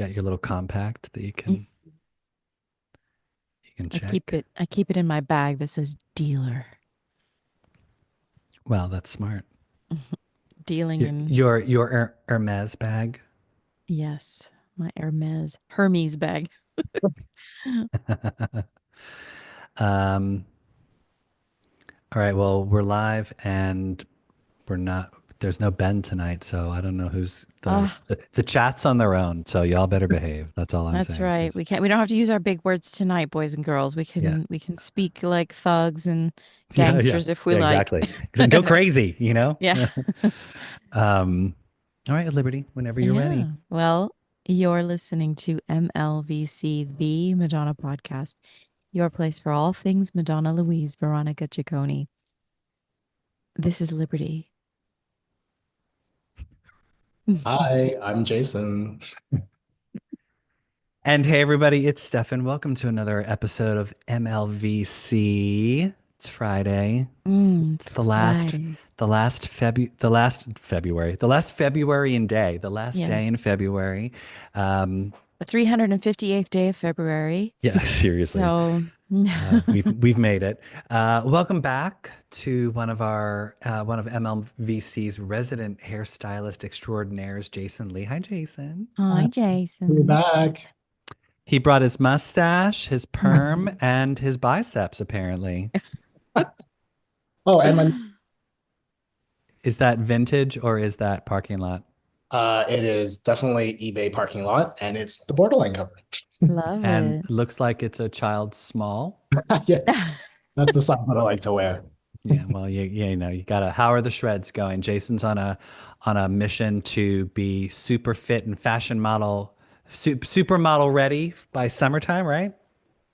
Got your little compact that you can check. I keep it in my bag that says dealer. Wow, that's smart. Dealing Your in, your Hermes bag. yes, my Hermes bag. um, all right, well, we're live and we're not there's no Ben tonight, so I don't know who's Ah, the chat's on their own, so y'all better behave. That's all I'm that's saying. right. 'Cause We don't have to use our big words tonight, boys and girls. yeah. We can speak like thugs and Yeah, yeah. gangsters if we Yeah, like. exactly. Go crazy, you know? Yeah. Um, all right, Liberty, whenever you're ready. Yeah. Well, you're listening to MLVC, the Madonna podcast, your place for all things Madonna Louise Veronica Ciccone. This is Liberty. Hi, I'm Jason. And hey, everybody, it's Stefan. Welcome to another episode of MLVC. It's Friday, the last, Friday. the last February in day, the last day in Yes. February. Um, The 358th day of February. yeah, seriously, So, we've made it. Welcome back to one of MLVC's resident hairstylist extraordinaires, Jason Lee. Hi, Jason. hi, We're Jason. back. He brought his mustache, his perm, and his biceps, apparently. Oh, and my Is that vintage or is that parking lot? it is definitely eBay parking lot, and it's the borderline cover. Love And it. looks like it's a child's small. Yes, that's the size that I like to wear. Yeah, well, you know, you gotta, how are the shreds going? Jason's on a mission to be super fit and fashion model, supermodel ready by summertime, right?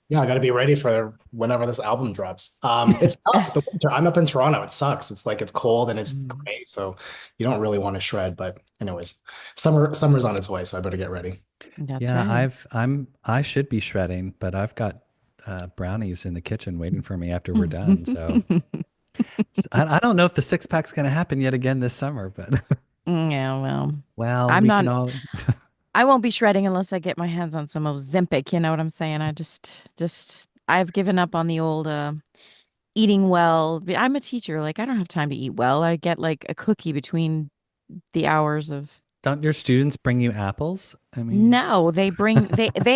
Yeah, I got to be ready for whenever this album drops. It's tough. The winter. I'm up in Toronto. It sucks. It's like it's cold and it's Mm, gray, so you don't really want to shred. But anyways, summer's on its way, so I better get ready. that's Yeah, right. I should be shredding, but I've got brownies in the kitchen waiting for me after we're done. So I don't know if the six pack's gonna happen yet again this summer, but Yeah, well, well, I'm we not, can all. I won't be shredding unless I get my hands on some Ozempic. You know what I'm saying? I've given up on the old eating well. I'm a teacher. Like, I don't have time to eat well. I get like a cookie between the hours of. Don't your students bring you apples? I mean, No, they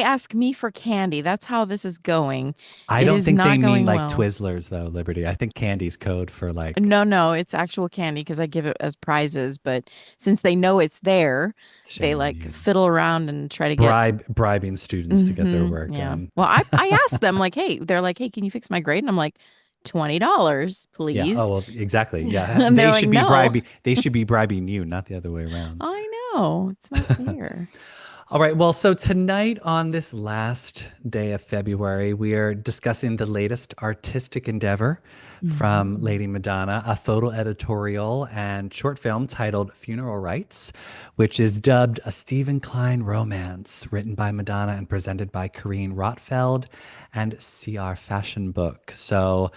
ask me for candy. That's how this is going. I It don't is think they not mean going like well. Twizzlers though, Liberty. I think candy's code for like No, no, it's actual candy because I give it as prizes. But since they know it's there, they shame on like you. fiddle around and try to get. Bribing students to get their work Yeah. done. Well, I asked them like, hey, they're like, hey, can you fix my grade? And I'm like, $20, Yeah. Oh, please. well, exactly. Yeah. And they're like, no. They should be bribing you, not the other way around. I know it's not fair. All right. Well, so tonight on this last day of February, we are discussing the latest artistic endeavor from Mhm. Lady Madonna, a photo editorial and short film titled Funeral Rites, which is dubbed a Steven Klein romance written by Madonna and presented by Corrine Rotfeld and CRFashionBook. So,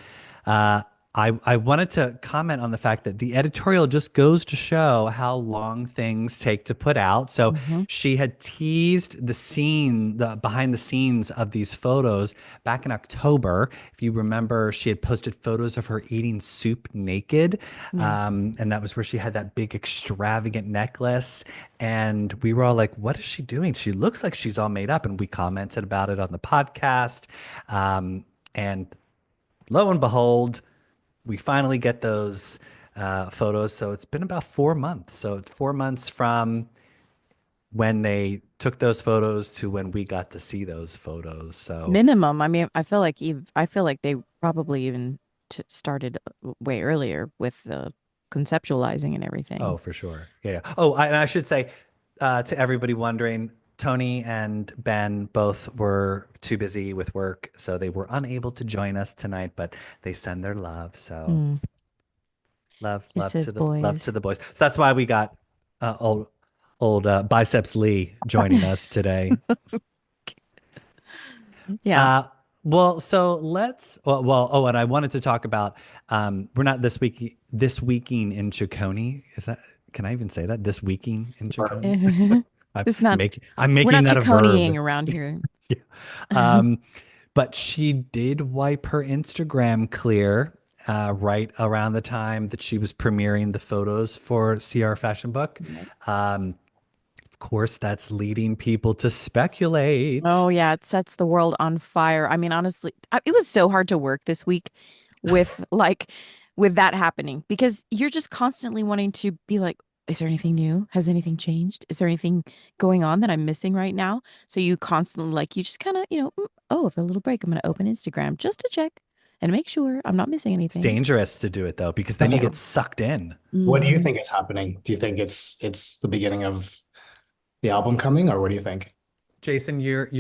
uh, I wanted to comment on the fact that the editorial just goes to show how long things take to put out. So Mhm. she had teased the behind the scenes of these photos back in October. If you remember, she had posted photos of her eating soup naked. Yeah. And that was where she had that big extravagant necklace. And we were all like, what is she doing? She looks like she's all made up. And we commented about it on the podcast. And lo and behold, we finally get those photos. So it's been about 4 months. So it's 4 months from when they took those photos to when we got to see those photos. So, Minimum. I mean, I feel like they probably even started way earlier with the conceptualizing and oh, everything. for sure. Yeah. Yeah. And I should say to everybody wondering, Tony and Ben both were too busy with work, so they were unable to join us tonight, but they send their love. So Mm. Kisses, love to boys. the boys. So that's why we got old Biceps Lee joining us today. Yeah. Uh, well, so oh, and I wanted to talk about we're not this weeking in Chicone. Is that can I even say that? This weeking in Or Chicone? I'm It's not, I'm we're making not that a Chaconiing verb. around here. Yeah. Um, but she did wipe her Instagram clear right around the time that she was premiering the photos for CR Fashion Book. Of course, that's leading people to speculate. Oh yeah, it sets the world on fire. I mean, honestly, it was so hard to work this week with with that happening because you're just constantly wanting to be like, is there anything new? Has anything changed? Is there anything going on that I'm missing right now? So you constantly you just kind of, oh, for a little break, I'm going to open Instagram just to check and make sure I'm not missing It's anything. dangerous to do it though, because then you get sucked in. What do you Mhm. think is happening? Do you think it's the beginning of the album coming, or what do you think? Jason, you're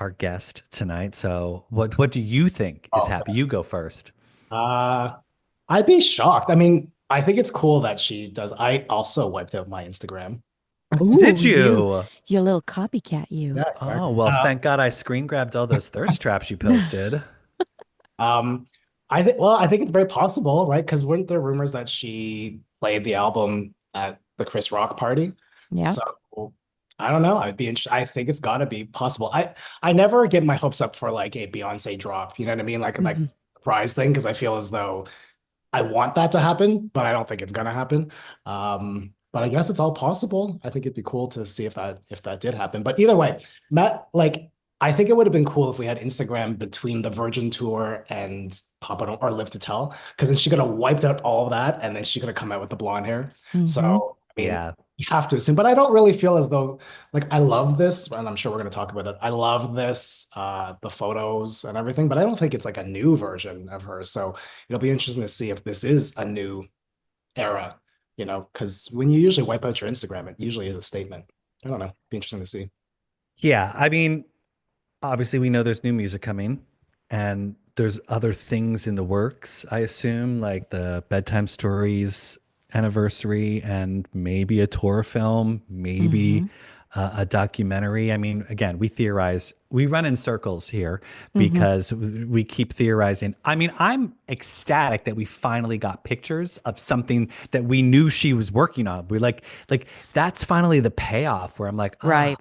our guest tonight. So what do you think is Oh, happening? You go first. uh, I'd be shocked. I mean, I think it's cool that she does. I also wiped out my Instagram. Did Ooh, you? you little copycat, you. Yeah, Oh, exactly. well, thank God I screen grabbed all those thirst traps you posted. Um, I think it's very possible, right? Because weren't there rumors that she played the album at the Chris Rock party? Yep. So I don't know. I'd be interested. I think it's got to be possible. I never get my hopes up for like a Beyonce drop. You know what I mean? Like Mhm. surprise thing, because I feel as though I want that to happen, but I don't think it's gonna happen. But I guess it's all possible. I think it'd be cool to see if that did happen. But either way, Matt, like I think it would have been cool if we had Instagram between the Virgin tour and Papa Don't or Live to Tell, because then she could have wiped out all of that and then she could have come out with the blonde hair. Mhm. So I mean, Yeah. you have to assume, but I don't really feel as though like I love this, and I'm sure we're gonna talk about it. I love this, the photos and everything, but I don't think it's like a new version of her. So it'll be interesting to see if this is a new era, because when you usually wipe out your Instagram, it usually is a statement. I don't know. Be interesting to see. Yeah. I mean, obviously we know there's new music coming and there's other things in the works, I assume, like the bedtime stories anniversary and maybe a tour film, maybe Mhm. a documentary. I mean, again, we theorize, we run in circles here Mhm. because we keep theorizing. I mean, I'm ecstatic that we finally got pictures of something that we knew she was working on. We like that's finally the payoff where I'm like, ah, Right.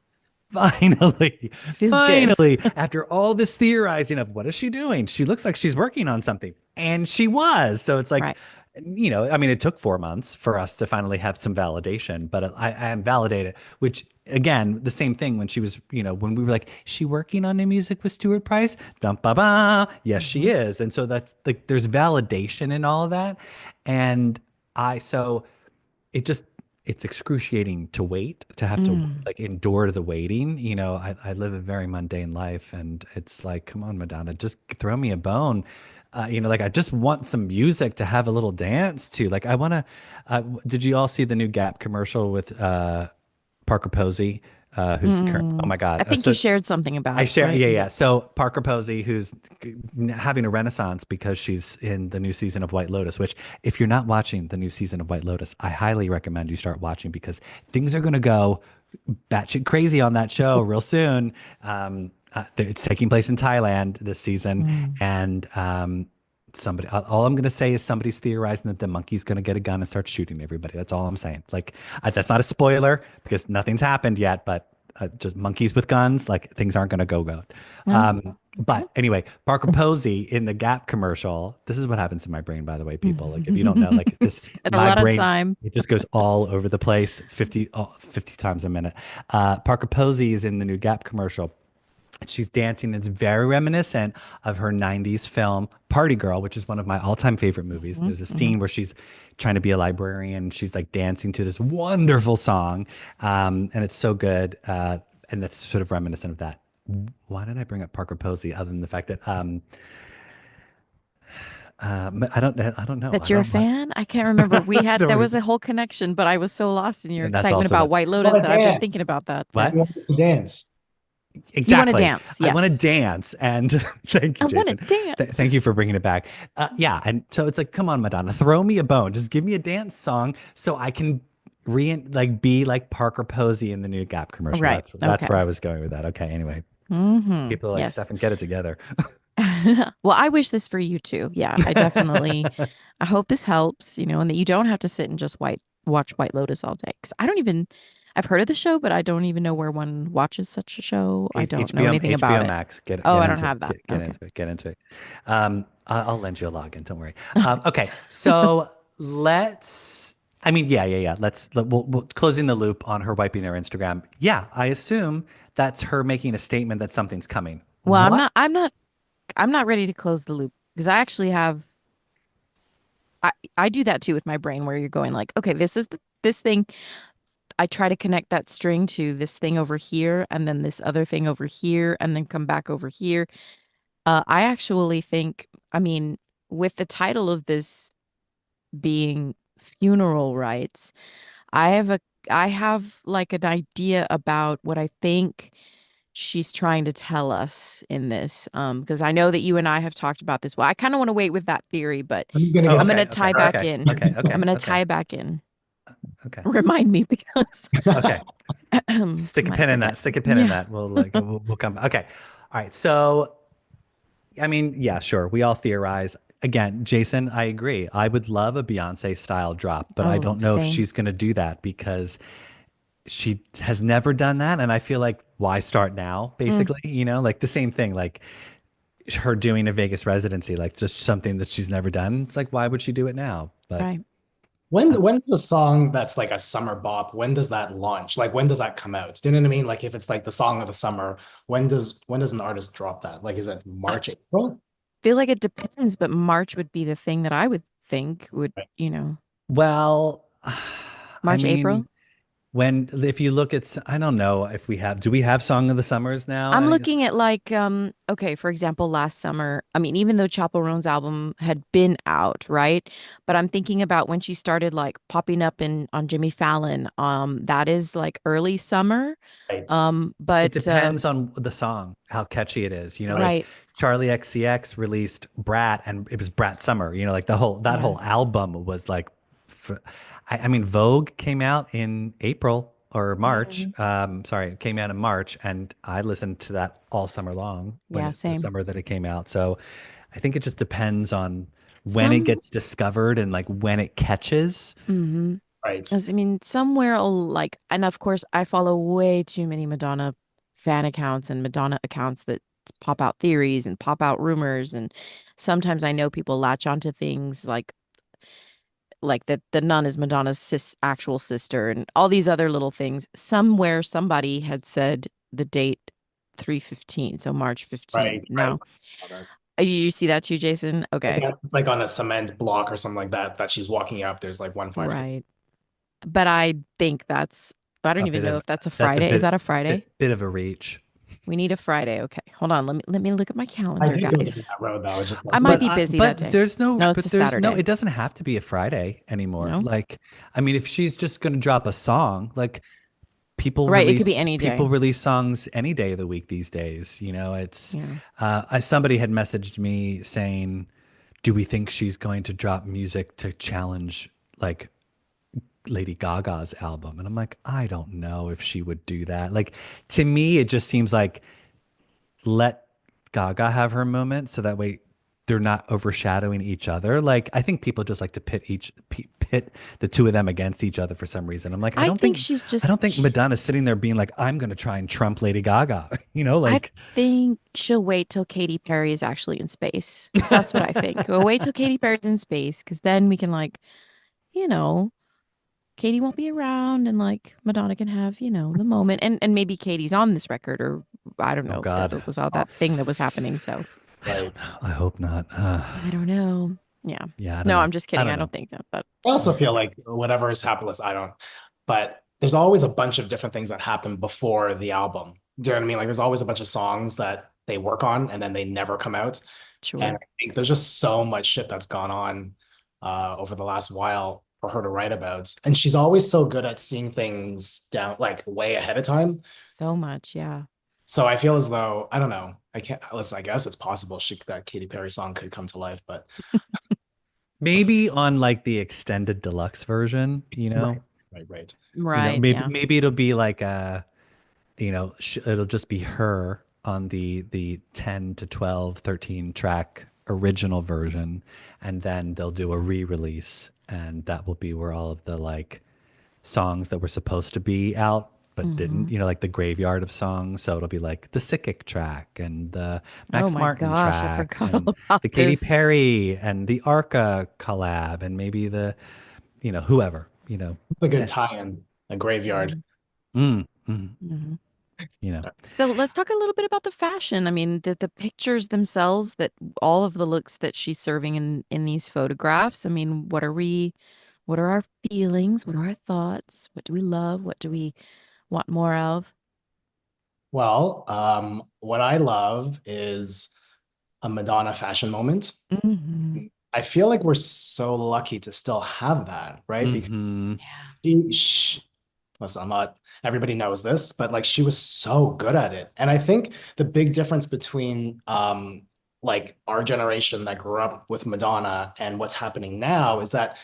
finally, Feels good. finally, after all this theorizing of what is she doing? She looks like she's working on something. And she was. So it's like, Right. I mean, it took 4 months for us to finally have some validation, but I am validated, which again, the same thing when she was, when we were like, she working on new music with Stuart Price? Dum ba ba. Yes, she Mhm. is. And so that's like, there's validation in all of that. And so it just it's excruciating to wait to have to Mm. like endure the waiting. I live a very mundane life and it's like, come on, Madonna, just throw me a bone. Like I just want some music to have a little dance to. Like I want to did you all see the new Gap commercial with Parker Posey, who's current, oh Mm. my God. I think you So shared something about I it, share, right? yeah, yeah. So Parker Posey, who's having a renaissance because she's in the new season of White Lotus. Which, if you're not watching the new season of White Lotus, I highly recommend you start watching because things are going to go batshit crazy on that show real soon. It's taking place in Thailand this season, Mm. and all I'm going to say is somebody's theorizing that the monkey's going to get a gun and start shooting everybody. That's all I'm saying. Like, that's not a spoiler because nothing's happened yet, but just monkeys with guns, like things aren't going to go good. Oh, okay. But anyway, Parker Posey in the Gap commercial. This is what happens in my brain, by the way, people. Like, if you don't know, like this, And a my lot of brain, time. it just goes all over the place 50 times a minute. Parker Posey is in the new Gap commercial. She's dancing. It's very reminiscent of her 90s film Party Girl, which is one of my all-time favorite movies. Mhm. There's a Mhm. scene where she's trying to be a librarian. She's like dancing to this wonderful song. And it's so good. And that's sort of reminiscent of that. Why did I bring up Parker Posey other than the fact that I don't know. That you're a fan? I can't remember. There was a whole connection, but I was so lost in your And that's excitement also about what White You Lotus want that to I've been thinking dance. about that. But what? You want to dance. you want to Exactly. dance. I want to Yes. dance. And thank I you, want to Jason. dance. Thank you for bringing it back. Yeah. And so it's like, come on, Madonna, throw me a bone. Just give me a dance song so I can be like Parker Posey in the new Gap commercial. Right. That's Okay. where I was going with that. Okay. Anyway, Mm-hmm. people are like, Yes. Stefan, get it together. Well, I wish this for you too. Yeah, I hope this helps, and that you don't have to sit and just watch White Lotus all day. 'Cause I don't even, I've heard of the show, but I don't even know where one watches such a show. I don't know anything about HBO it. Max. Oh, Get I don't into it. have that. Get Okay. into it. Get into it. I'll lend you a login. Don't worry. Okay, so let's. I mean, yeah. We'll closing the loop on her wiping her Instagram. Yeah, I assume that's her making a statement that something's coming. Well, What? I'm not ready to close the loop because I actually have I do that too with my brain where you're going like, okay, this thing. I try to connect that string to this thing over here and then this other thing over here and then come back over here. I actually think, I mean, with the title of this being funeral rites, I have a I have like an idea about what I think she's trying to tell us in this. Because I know that you and I have talked about this. Well, I kind of want to wait with that theory, but I'm gonna Oh, get I'm gonna okay, sick. okay, tie back okay, in. okay, I'm okay, gonna okay, tie back in. okay, Remind me because okay. I Stick a might pin in forget. that. Stick a pin in Yeah. that. We'll come. Okay. All right. So I mean, yeah, sure. We all theorize. Again, Jason, I agree. I would love a Beyonce style drop, but I Oh, don't know if same. she's going to do that because she has never done that. And I feel like, why start now? Mm, Basically, like the same thing, like her doing a Vegas residency, like just something that she's never done. It's like, why would she do it now? But right. When's a song that's like a summer bop? When does that launch? Like when does that come out? Do you know what I mean? Like if it's like the song of the summer, when does an artist drop that? Like is it I March, April? feel like it depends, but March would be the thing that I would think would, Right. well, I March, mean, April. if you look at, I don't know if do we have Song of the Summers now? I'm looking at like okay, for example, last summer, I mean, even though Chappell Roan's album had been out, right? But I'm thinking about when she started like popping up in on Jimmy Fallon. That is like early summer. Right. It But depends on the song, how catchy it is. Like right. Charlie XCX released Brat, and it was Brat Summer. Like that Yeah. whole album was like, I mean, Vogue came out in April or March. Mhm. Sorry, it came out in March, and I listened to that all summer long Yeah, the same. summer that it came out. So I think it just depends on when it Some gets discovered and like when it catches. mhm. Right. As I mean, somewhere like, and of course, I follow way too many Madonna fan accounts and Madonna accounts that pop out theories and pop out rumors. And sometimes I know people latch onto things like that the nun is Madonna's actual sister and all these other little things. Somewhere somebody had said the date 3/15, so March 15. Right. Right. Now, did you see that too, Jason? Okay. Yeah, it's like on a cement block or something like that she's walking up. There's like 1 5. Right. But I think I don't A even bit know of if that's a That's a Friday. Is that a Friday? bit of a reach. We need a Friday. Okay. Hold on. Let me look at my I calendar, did go guys. down that road though. Just I like, might be busy that day. No, it's a there's no, Saturday. it doesn't have to be a Friday anymore. No? Like, I mean, if she's just going to drop a song, like Right. It could be any people day. release songs any day of the week these days. It's, Yeah. somebody had messaged me saying, do we think she's going to drop music to challenge like Lady Gaga's album? And I'm like, I don't know if she would do that. Like, to me, it just seems like, let Gaga have her moment so that way they're not overshadowing each other. Like, I think people just like to pit the two of them against each other for some reason. I'm like, I think she's I don't just think Madonna's sitting there being like, I'm going to try and trump Lady Gaga. I Like, think she'll wait till Katy Perry is actually in space. That's what I think. We'll wait till Katy Perry's in space because then we can like, you know, Katy won't be around and like Madonna can have, the moment. And maybe Katy's on this record or I don't oh know. God, That was all that thing that was happening. So I right. don't know. I hope not. I don't know. Yeah. Yeah, I don't No, know. I'm just I kidding. don't I know. don't think that, but I also feel like whatever is hapless, I don't. But there's always a bunch of different things that happen before the album. Do you know what I mean? Like there's always a bunch of songs that they work on and then they never come out. And sure. I think there's just so much shit that's gone on over the last while for her to write about. And she's always so good at seeing things down like way ahead of time. So much. Yeah. So I feel as though I don't know. I can't listen. I guess it's possible that Katy Perry song could come to life, but let's Maybe on like the extended deluxe version, right, right, right. Right. maybe Yeah. it'll be like it'll just be her on the 10 to 12, 13 track original version, and then they'll do a re-release, and that will be where all of the like songs that were supposed to be out but didn't, Hmm. you know, like the graveyard of songs. So it'll be like the Sickick track and the Oh Max my Martin gosh, I track forgot all and about the Katy this. Perry and the Arca collab and maybe the, you know, whoever, you know. It's a good Eh, tie-in, a graveyard. mm, Hmm. you know. So let's talk a little bit about the fashion. I mean, the pictures themselves, that all of the looks that she's serving in these photographs. I mean, what are our feelings? What are our thoughts? What do we love? What do we want more of? Well, what I love is a Madonna fashion moment. Hmm. I feel like we're so lucky to still have that, right? Because Mm-hmm. Yeah. she listen, I'm not, everybody knows this, but like she was so good at it. And I think the big difference between like our generation that grew up with Madonna and what's happening now is that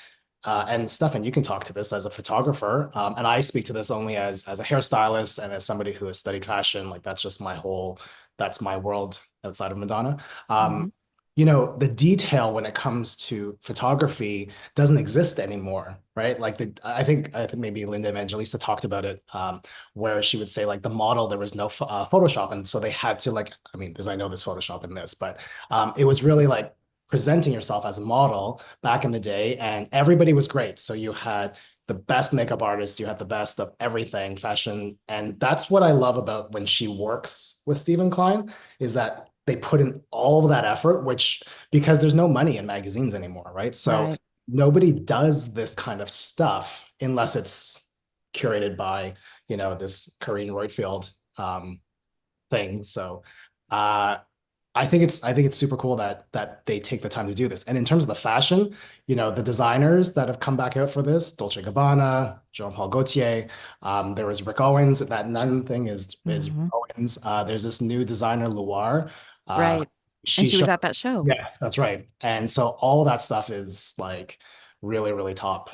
and Stefan, you can talk to this as a photographer, and I speak to this only as a hairstylist and as somebody who has studied fashion. Like that's just my whole, that's my world outside of Madonna. Hmm. Um, the detail when it comes to photography doesn't exist anymore, right? Like I think maybe Linda Evangelista talked about it, where she would say like the model there was no Photoshop, and so they had to like I mean, I know there's Photoshop in this, but it was really like presenting yourself as a model back in the day, and everybody was great. So you had the best makeup artist, you had the best of everything, fashion, and that's what I love about when she works with Steven Klein is that they put in all of that effort, which because there's no money in magazines anymore, right? So Right. nobody does this kind of stuff unless it's curated by, this Corinne Roitfield thing. So uh I think it's super cool that they take the time to do this. And in terms of the fashion, the designers that have come back out for this, Dolce & Gabbana, Jean-Paul Gaultier, there was Rick Owens. That nun thing is Rick Hmm. Owens. There's this new designer, Loire. Uh, Right. And she she was showed, at that show. yes, that's right. And so all that stuff is like really, really top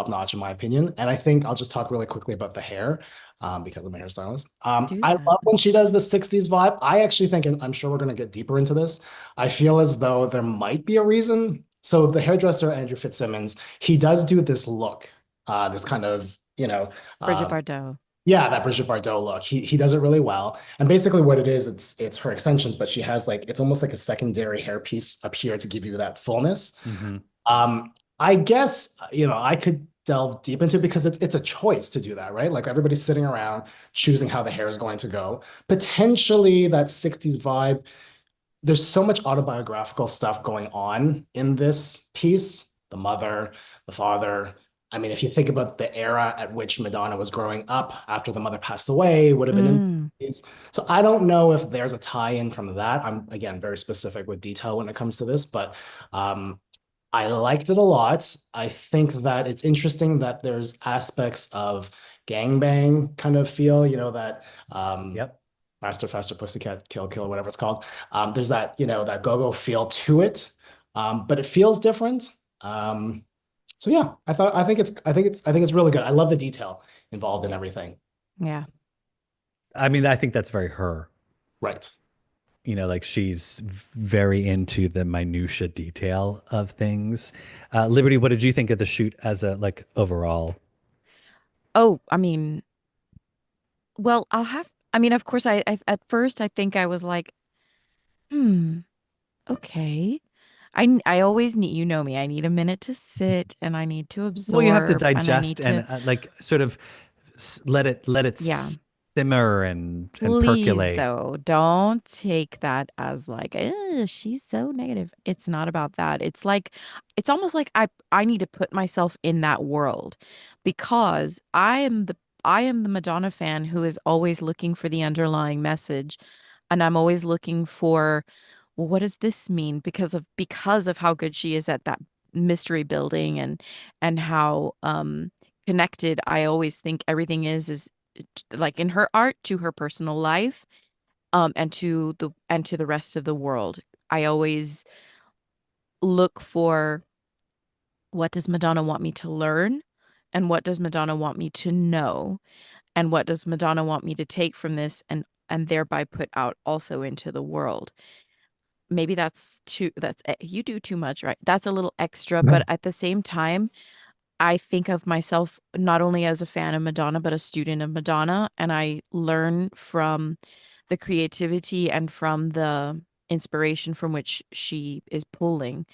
notch in my opinion. And I think I'll just talk really quickly about the hair because I'm a hairstylist. Do I that. love when she does the 60s vibe. I actually think, and I'm sure we're going to get deeper into this, I feel as though there might be a reason. So the hairdresser, Andrew Fitzsimmons, he does do this look, this kind of, Bridget um, Bardot. yeah, that Brigitte Bardot look. He does it really well. And basically what it is, it's her extensions, but she has like, it's almost like a secondary hairpiece up here to give you that fullness. Mm-hmm. I guess, I could delve deep into it because it's a choice to do that, right? Like everybody's sitting around choosing how the hair is going to go. Potentially that 60s vibe, there's so much autobiographical stuff going on in this piece. The mother, the father. I mean, if you think about the era at which Madonna was growing up after the mother passed away, would have been in Mm. the 80s. So I don't know if there's a tie-in from that. I'm again very specific with detail when it comes to this, but um, I liked it a lot. I think that it's interesting that there's aspects of gangbang kind of feel, that Yep. Faster, Faster, Pussycat, Kill, Kill, whatever it's called. There's that, that go-go feel to it, but it feels different. So yeah, I think it's really good. I love the detail involved in everything. Yeah. I mean, I think that's very her. Right. You know, like she's very into the minutia detail of things. Liberty, what did you think of the shoot as a like overall? Oh, I mean, well, I mean, of course, I at first I think I was like, hmm, okay. I always need, you know me, I need a minute to sit and I need to Well, you have to absorb and I digest need to, and like sort of let it yeah. simmer and Please, percolate. though, don't take that as like, she's so negative. It's not about that. It's like, it's almost like I need to put myself in that world because I am the Madonna fan who is always looking for the underlying message, and I'm always looking for, well, what does this mean? Because of how good she is at that mystery building and how connected I always think everything is like in her art to her personal life and to the rest of the world. I always look for, what does Madonna want me to learn, and what does Madonna want me to know, and what does Madonna want me to take from this and thereby put out also into the world. Maybe that's you do too much, right? That's a little extra, but at the same time I think of myself not only as a fan of Madonna, but a student of Madonna. And I learn from the creativity and from the inspiration from which she is pulling.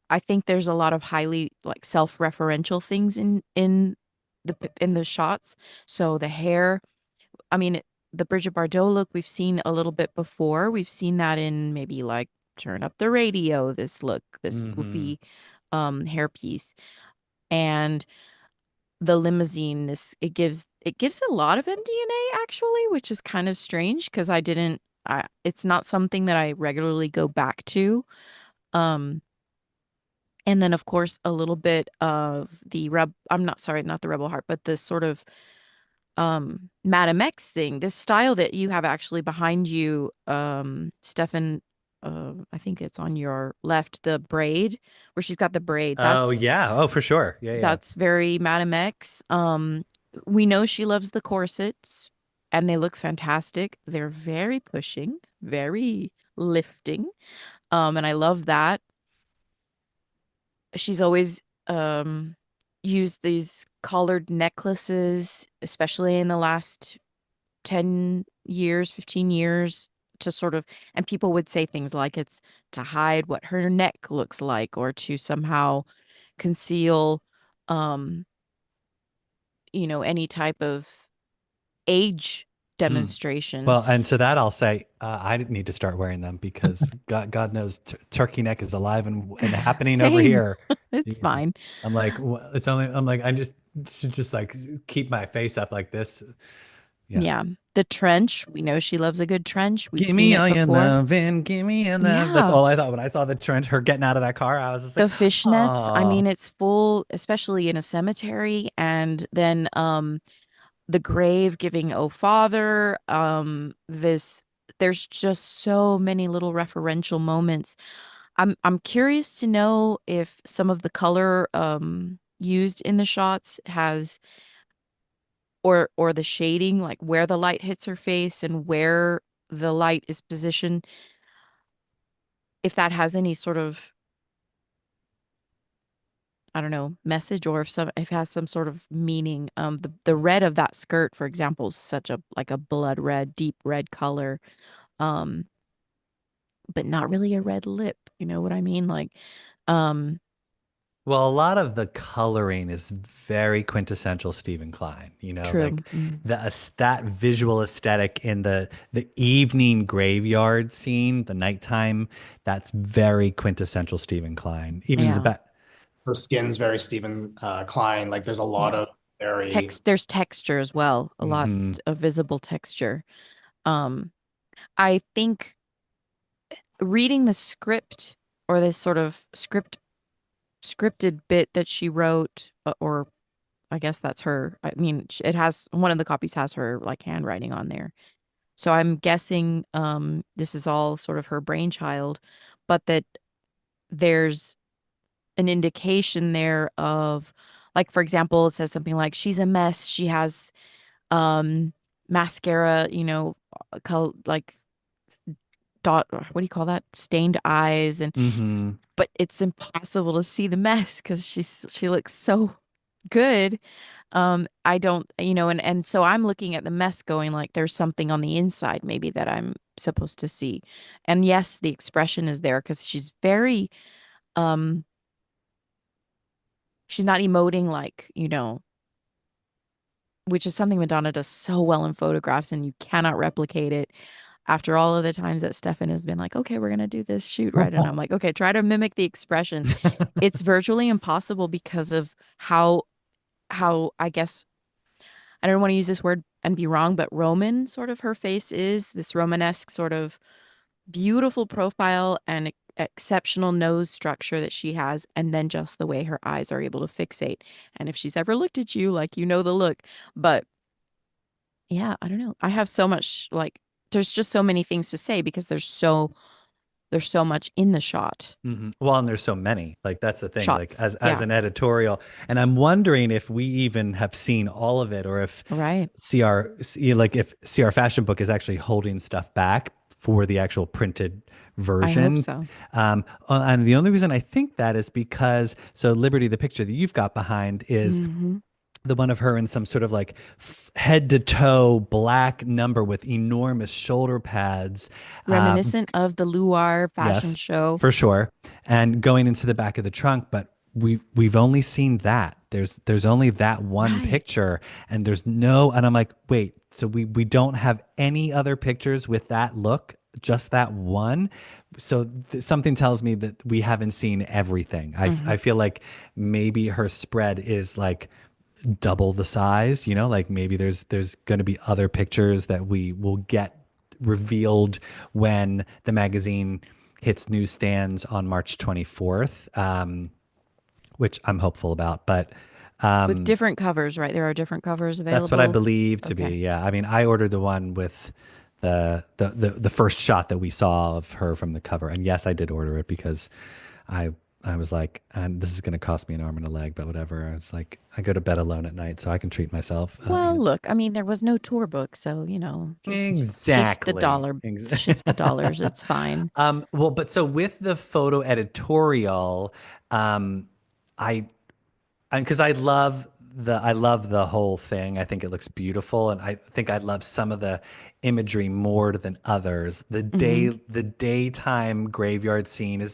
I think there's a lot of highly like self-referential things in the shots. So the hair, I mean, the Bridget Bardot look we've seen a little bit before. We've seen that in maybe like Turn Up the Radio, this look, this Hmm. poofy hairpiece. And the limousine, this it gives a lot of MDNA actually, which is kind of strange because it's not something that I regularly go back to. Um and then of course a little bit of the I'm not sorry, not the Rebel Heart, but this sort of Madame X thing, this style that you have actually behind you, Stefan, I think it's on your left, the braid where she's got the braid. Oh yeah. Oh, for sure. Yeah, yeah. That's very Madame X. We know she loves the corsets and they look fantastic. They're very pushing, very lifting. And I love that. She's always used these collared necklaces, especially in the last 10 years, 15 years, to sort of, and people would say things like it's to hide what her neck looks like or to somehow conceal um any type of age Mm. demonstration. Well, and to that I'll say I didn't need to start wearing them because God knows turkey neck is alive and happening over Same. here. It's You know, fine. I'm like, it's only. I'm like, I just should just like keep my face up like this. Yeah. Yeah. The trench, we know she loves a good trench. We've Give seen me it all your before. love and give me your love. That's Yeah. all I thought when I saw the trend, her getting out of that car. I was just The like, fishnets, I oh. mean, it's full, especially in a cemetery. And then the grave giving "Oh Father." There's just so many little referential moments. I'm curious to know if some of the color used in the shots has or the shading, like where the light hits her face and where the light is positioned, if that has any sort of, I don't know, message, or if it has some sort of meaning. The red of that skirt, for example, is such a like a blood red, deep red color. Um, but not really a red lip, you know what I mean? Like, um, Well, a lot of the coloring is very quintessential Steven Klein, true. like that visual aesthetic in the evening graveyard scene, the nighttime, that's very quintessential Steven Klein. Even the Yeah. back. Her skin's very Steven Klein. Like there's a lot Yeah. of very There's texture as well, a lot Hmm. of visible texture. Um, I think reading the script or this sort of scripted bit that she wrote, or I guess that's her. I mean, it has one of the copies has her like handwriting on there. So I'm guessing this is all sort of her brainchild, but that there's an indication there of, like, for example, it says something like she's a mess. She has mascara, like what do you call that? Stained eyes, and Hmm. but it's impossible to see the mess because she looks so good. I don't, and so I'm looking at the mess going like there's something on the inside maybe that I'm supposed to see. And yes, the expression is there because um she's not emoting like, which is something Madonna does so well in photographs and you cannot replicate it. After all of the times that Stefan has been like, okay, we're gonna do this shoot, right? And I'm like, okay, try to mimic the expression. It's virtually impossible because of how I guess I don't want to use this word and be wrong, but Roman sort of her face is this Romanesque sort of beautiful profile and exceptional nose structure that she has, and then just the way her eyes are able to fixate. And if she's ever looked at you, like, the look. But yeah, I don't know. I have so much, like, there's just so many things to say because there's so there's so much in the shot. Well, and there's so many. Like that's the thing. Like Shots. as an editorial, and I'm wondering if we even have seen all of it, or if Right. if CR Fashion Book is actually holding stuff back for the actual printed I hope version. so. And the only reason I think that is because Liberty, the picture that you've got behind is the one of her in some sort of like head to toe black number with enormous shoulder pads. Reminiscent of the Luar fashion Yes, show. for sure. And going into the back of the trunk, but we've only seen that. There's only that one Right. picture, and there's no. And I'm like, wait, so we don't have any other pictures with that look, just that one. So something tells me that we haven't seen everything. I feel like maybe her spread is like double the size, like maybe there's going to be other pictures that we will get revealed when the magazine hits newsstands on March 24th, which I'm hopeful about. But With different covers, right? There are different covers available. that's what I believe to be. Okay. Yeah. I mean, I ordered the one with the first shot that we saw of her from the cover. And yes, I did order it because I was like, and this is going to cost me an arm and a leg, but whatever. I was like, I go to bed alone at night, so I can treat myself. Well, look, I mean, there was no tour book, so just shift the Exactly. shift the dollars. It's fine. Well, but so with the photo editorial, I because I love the whole thing. I think it looks beautiful, and I think I love some of the imagery more than others. The daytime graveyard scene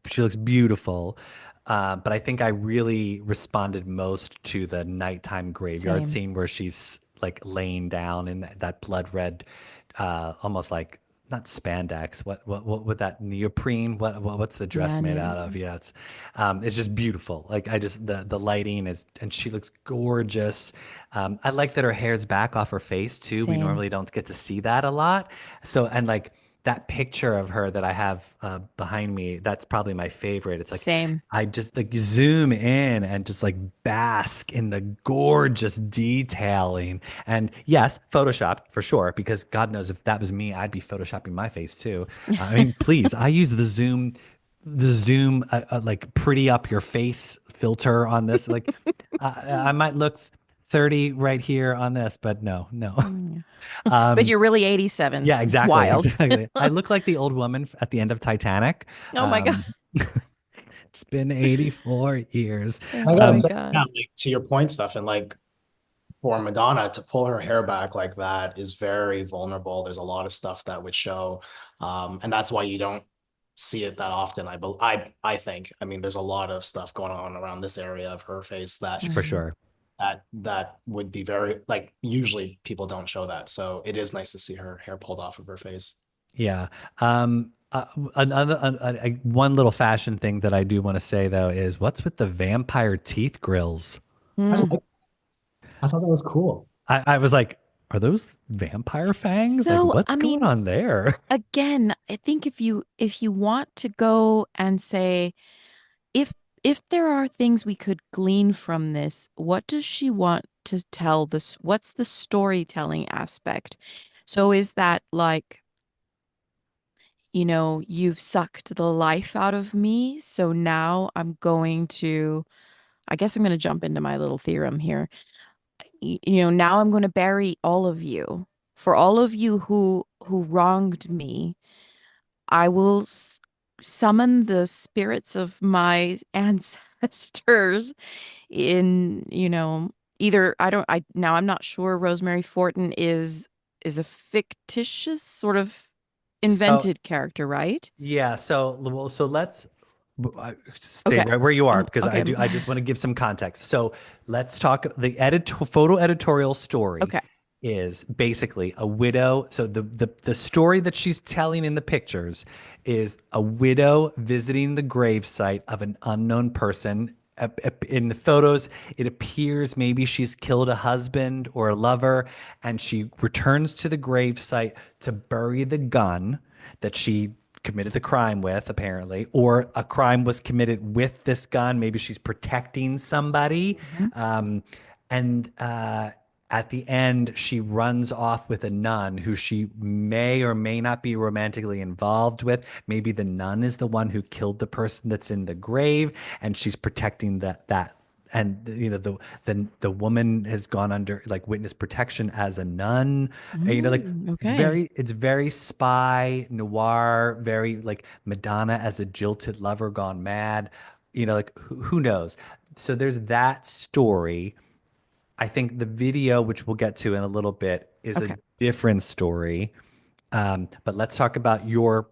she looks beautiful. But I think I really responded most to the nighttime graveyard Same. scene where she's like laying down in that blood red, almost like not spandex. What would that neoprene? What's the dress Yeah, made out of? Yeah, it's just beautiful. Like the lighting is, and she looks gorgeous. I like that her hair's back off her face too. We Same. normally don't get to see that a lot. So, and like that picture of her that I have behind me, that's probably my favorite. It's like Same. I just like zoom in and just like bask in the gorgeous detailing. And yes, Photoshop for sure, because God knows if that was me, I'd be Photoshopping my face too. I mean, please, I use the zoom like pretty up your face filter on this. Like I might look 30 right here on this, but no. But you're really 87. Yeah, It's exactly. wild. Exactly. I look like the old woman at the end of Titanic. Oh my God. It's been 84 years. Oh I my gotta say, God. yeah, like, to your point, stuff, and like for Madonna to pull her hair back like that is very vulnerable. There's a lot of stuff that would show, and that's why you don't see it that often. I think. I mean, there's a lot of stuff going on around this area of her face that For sure. that would be very like usually people don't show that. So it is nice to see her hair pulled off of her face. Yeah. One little fashion thing that I do want to say though is what's with the vampire teeth grills? Mm. I thought that was cool. I was like, are those vampire fangs? Like, So, what's I going mean, on there? again, I think if you want to go and say if there are things we could glean from this, what does she want to tell this? What's the storytelling aspect? So is that like, you've sucked the life out of me, so now I guess I'm going to jump into my little theorem here. Now I'm going to bury all of you. For all of you who wronged me, I will summon the spirits of my ancestors in, either I'm not sure Rosemary Fortin is a fictitious sort of So invented character, right? yeah, so let's stay Okay. right where you are because Okay. I just want to give some context. So let's talk the photo editorial story Okay. is basically a widow. So the story that she's telling in the pictures is a widow visiting the gravesite of an unknown person. In the photos, it appears maybe she's killed a husband or a lover, and she returns to the gravesite to bury the gun that she committed the crime with, apparently, or a crime was committed with this gun. Maybe she's protecting somebody. Mhm. And at the end, she runs off with a nun who she may or may not be romantically involved with. Maybe the nun is the one who killed the person that's in the grave, and she's protecting that. And the woman has gone under like witness protection as a nun. And, like Okay. it's very spy noir, very like Madonna as a jilted lover gone mad. Like who knows? So there's that story. I think the video, which we'll get to in a little bit, is a Okay. different story. But let's talk about your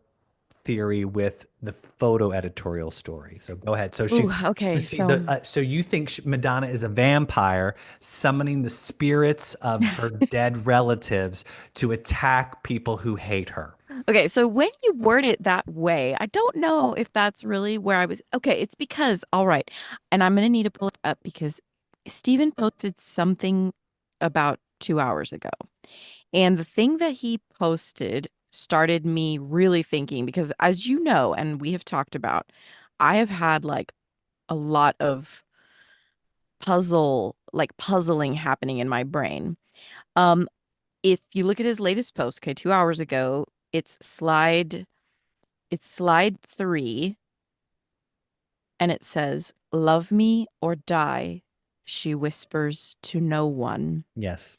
theory with the photo editorial story. So go ahead. So Ooh, okay. So so you think Madonna is a vampire summoning the spirits of her dead relatives to attack people who hate her. okay, so when you word it that way, I don't know if that's really where I was. Okay, it's because, all right, and I'm gonna need to pull it up because Steven posted something about 2 hours ago. And the thing that he posted started me really thinking because, as you know, and we have talked about, I have had like a lot of puzzling happening in my brain. Um, if you look at his latest post, okay, 2 hours ago, it's slide 3, and it says, "Love me or die," she whispers to no one. Yes.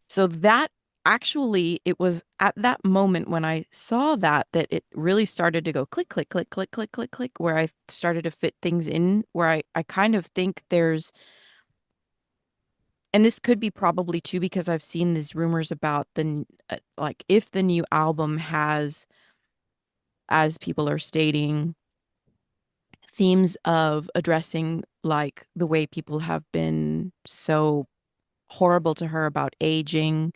So that actually, it was at that moment when I saw that it really started to go click, click, click, click, click, click, click, where I started to fit things in, where I kind of think there's, and this could be probably too because I've seen these rumors about like if the new album has, as people are stating, themes of addressing like the way people have been so horrible to her about aging,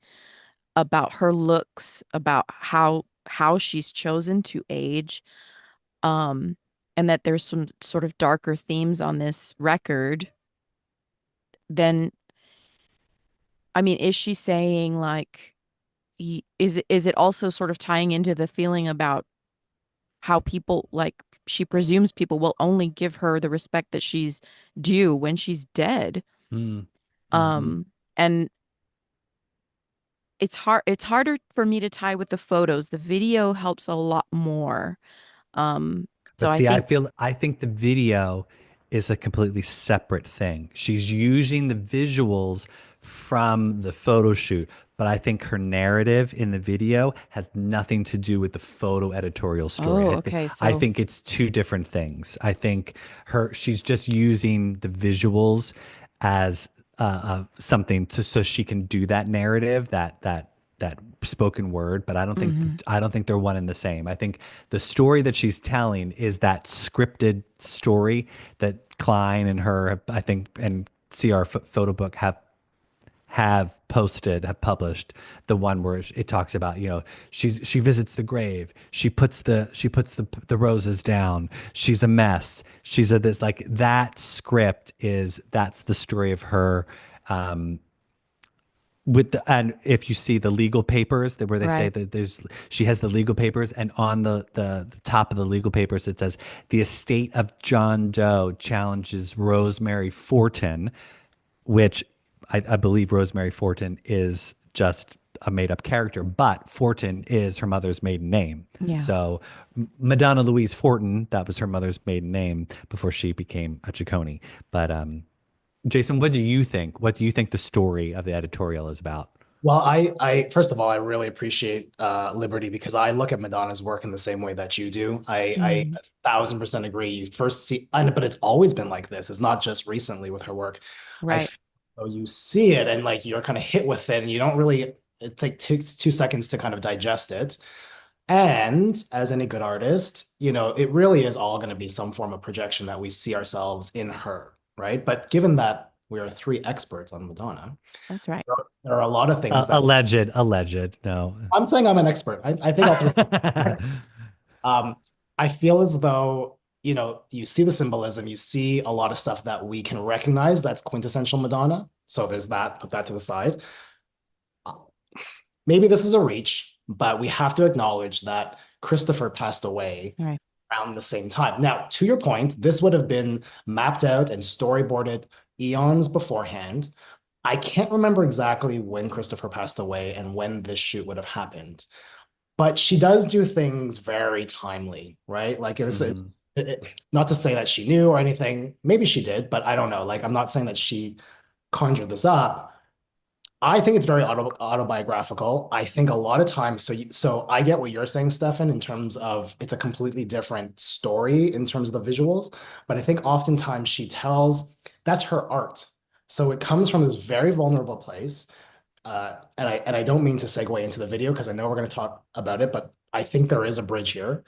about her looks, about how she's chosen to age, um, and that there's some sort of darker themes on this record, then I mean, is she saying like, is it also sort of tying into the feeling about how people like she presumes people will only give her the respect that she's due when she's dead? Mm. Hmm. And it's harder for me to tie with the photos. The video helps a lot more. Um, so But I see, think, I think the video is a completely separate thing. She's using the visuals from the photo shoot, but I think her narrative in the video has nothing to do with the photo editorial story. oh, okay. I So, think it's two different things. I think she's just using the visuals as something so she can do that narrative, that spoken word, but mhm. I don't think they're one and the same. I think the story that she's telling is that scripted story that Klein and her, I think, and CR Photo Book have published, the one where it talks about, she visits the grave, she puts the roses down, she's a mess, she's a this, like that script that's the story of her. And if you see the legal papers where they say Right. that she has the legal papers, and on the top of the legal papers it says the estate of John Doe challenges Rosemary Fortin, which I believe Rosemary Fortin is just a made up character, but Fortin is her mother's maiden name. Yeah. So Madonna Louise Fortin, that was her mother's maiden name before she became a Ciccone. But Jason, what do you think? What do you think the story of the editorial is about? Well, I first of all, I really appreciate Liberty because I look at Madonna's work in the same way that you do. I Mm, 1,000% agree. You first see, but it's always been like this. It's not just recently with her work. I right. feel so you see it and like you're kind of hit with it, and you don't really. It takes two seconds to kind of digest it. And as any good artist, it really is all going to be some form of projection that we see ourselves in her, right? But given that we are three experts on Madonna, That's right. there are a lot of things that Alleged. No. I'm saying I'm an expert. I think I'll throw. Um, I feel as though, you see the symbolism, you see a lot of stuff that we can recognize that's quintessential Madonna. So there's that, put that to the side. Uh, Maybe this is a reach, but we have to acknowledge that Christopher passed away Right. around the same time. Now, to your point, this would have been mapped out and storyboarded eons beforehand. I can't remember exactly when Christopher passed away and when this shoot would have happened, but she does do things very timely, right? Like Hmm. not to say that she knew or anything. Maybe she did, but I don't know. Like I'm not saying that she conjured this up. I think it's very autobiographical. I think a lot of times, so I get what you're saying, Stefan, in terms of it's a completely different story in terms of the visuals, but I think oftentimes she tells that's her art. So it comes from this very vulnerable place. And I don't mean to segue into the video because I know we're going to talk about it, but I think there is a bridge here.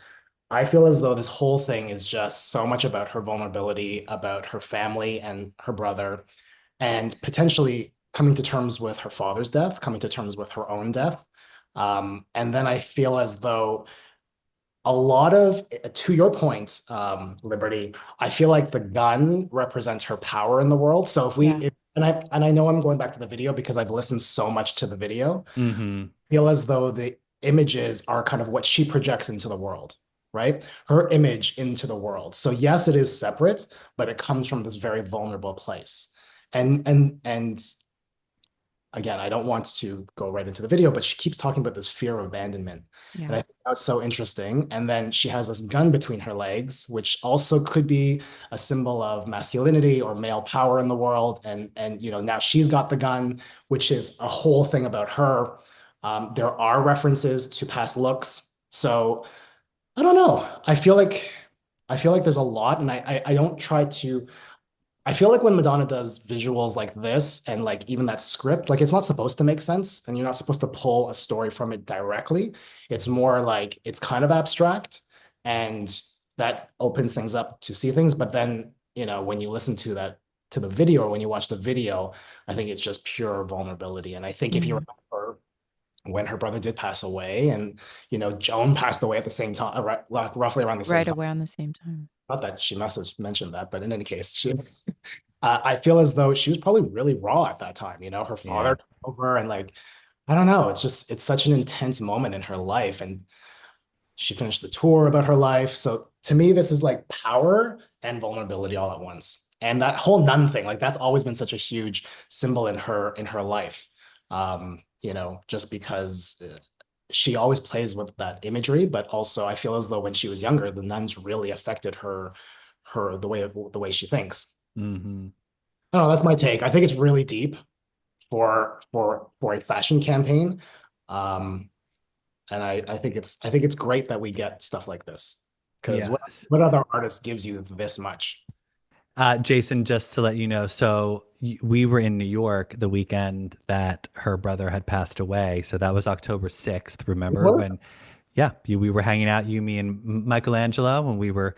I feel as though this whole thing is just so much about her vulnerability, about her family and her brother, and potentially coming to terms with her father's death, coming to terms with her own death. And then I feel as though a lot of, to your point, Liberty, I feel like the gun represents her power in the world. So Yeah. and I know I'm going back to the video because I've listened so much to the video, Hmm. feel as though the images are kind of what she projects into the world, right? Her image into the world. So yes, it is separate, but it comes from this very vulnerable place. And again, I don't want to go right into the video, but she keeps talking about this fear of abandonment. And Yeah. I think that's so interesting. And then she has this gun between her legs, which also could be a symbol of masculinity or male power in the world. And now she's got the gun, which is a whole thing about her. There are references to past looks. So I don't know. I feel like there's a lot, and I don't try to. I feel like when Madonna does visuals like this and like even that script, like it's not supposed to make sense and you're not supposed to pull a story from it directly. It's more like it's kind of abstract and that opens things up to see things. But then, when you listen to the video or when you watch the video, I think it's just pure vulnerability. And I think if you Mm. remember when her brother did pass away and, Joan passed away at the same time, roughly around the same Right time. away on the same time. Not that she must have mentioned that, but in any case, I feel as though she was probably really raw at that time. Her Yeah. father took over, and like, I don't know, it's such an intense moment in her life, and she finished the tour about her life. So to me, this is like power and vulnerability all at once. And that whole nun thing, like that's always been such a huge symbol in her life. Just because she always plays with that imagery, but also I feel as though when she was younger, the nuns really affected her the way she thinks. Hmm. I don't know, that's my take. I think it's really deep for a fashion campaign. Um, and I think it's great that we get stuff like this. Because what Yes. what other artist gives you this much? Jason, just to let you know, so we were in New York the weekend that her brother had passed away. So that was October 6th. Remember What? when, yeah, we were hanging out, you, me, and Michelangelo, when we were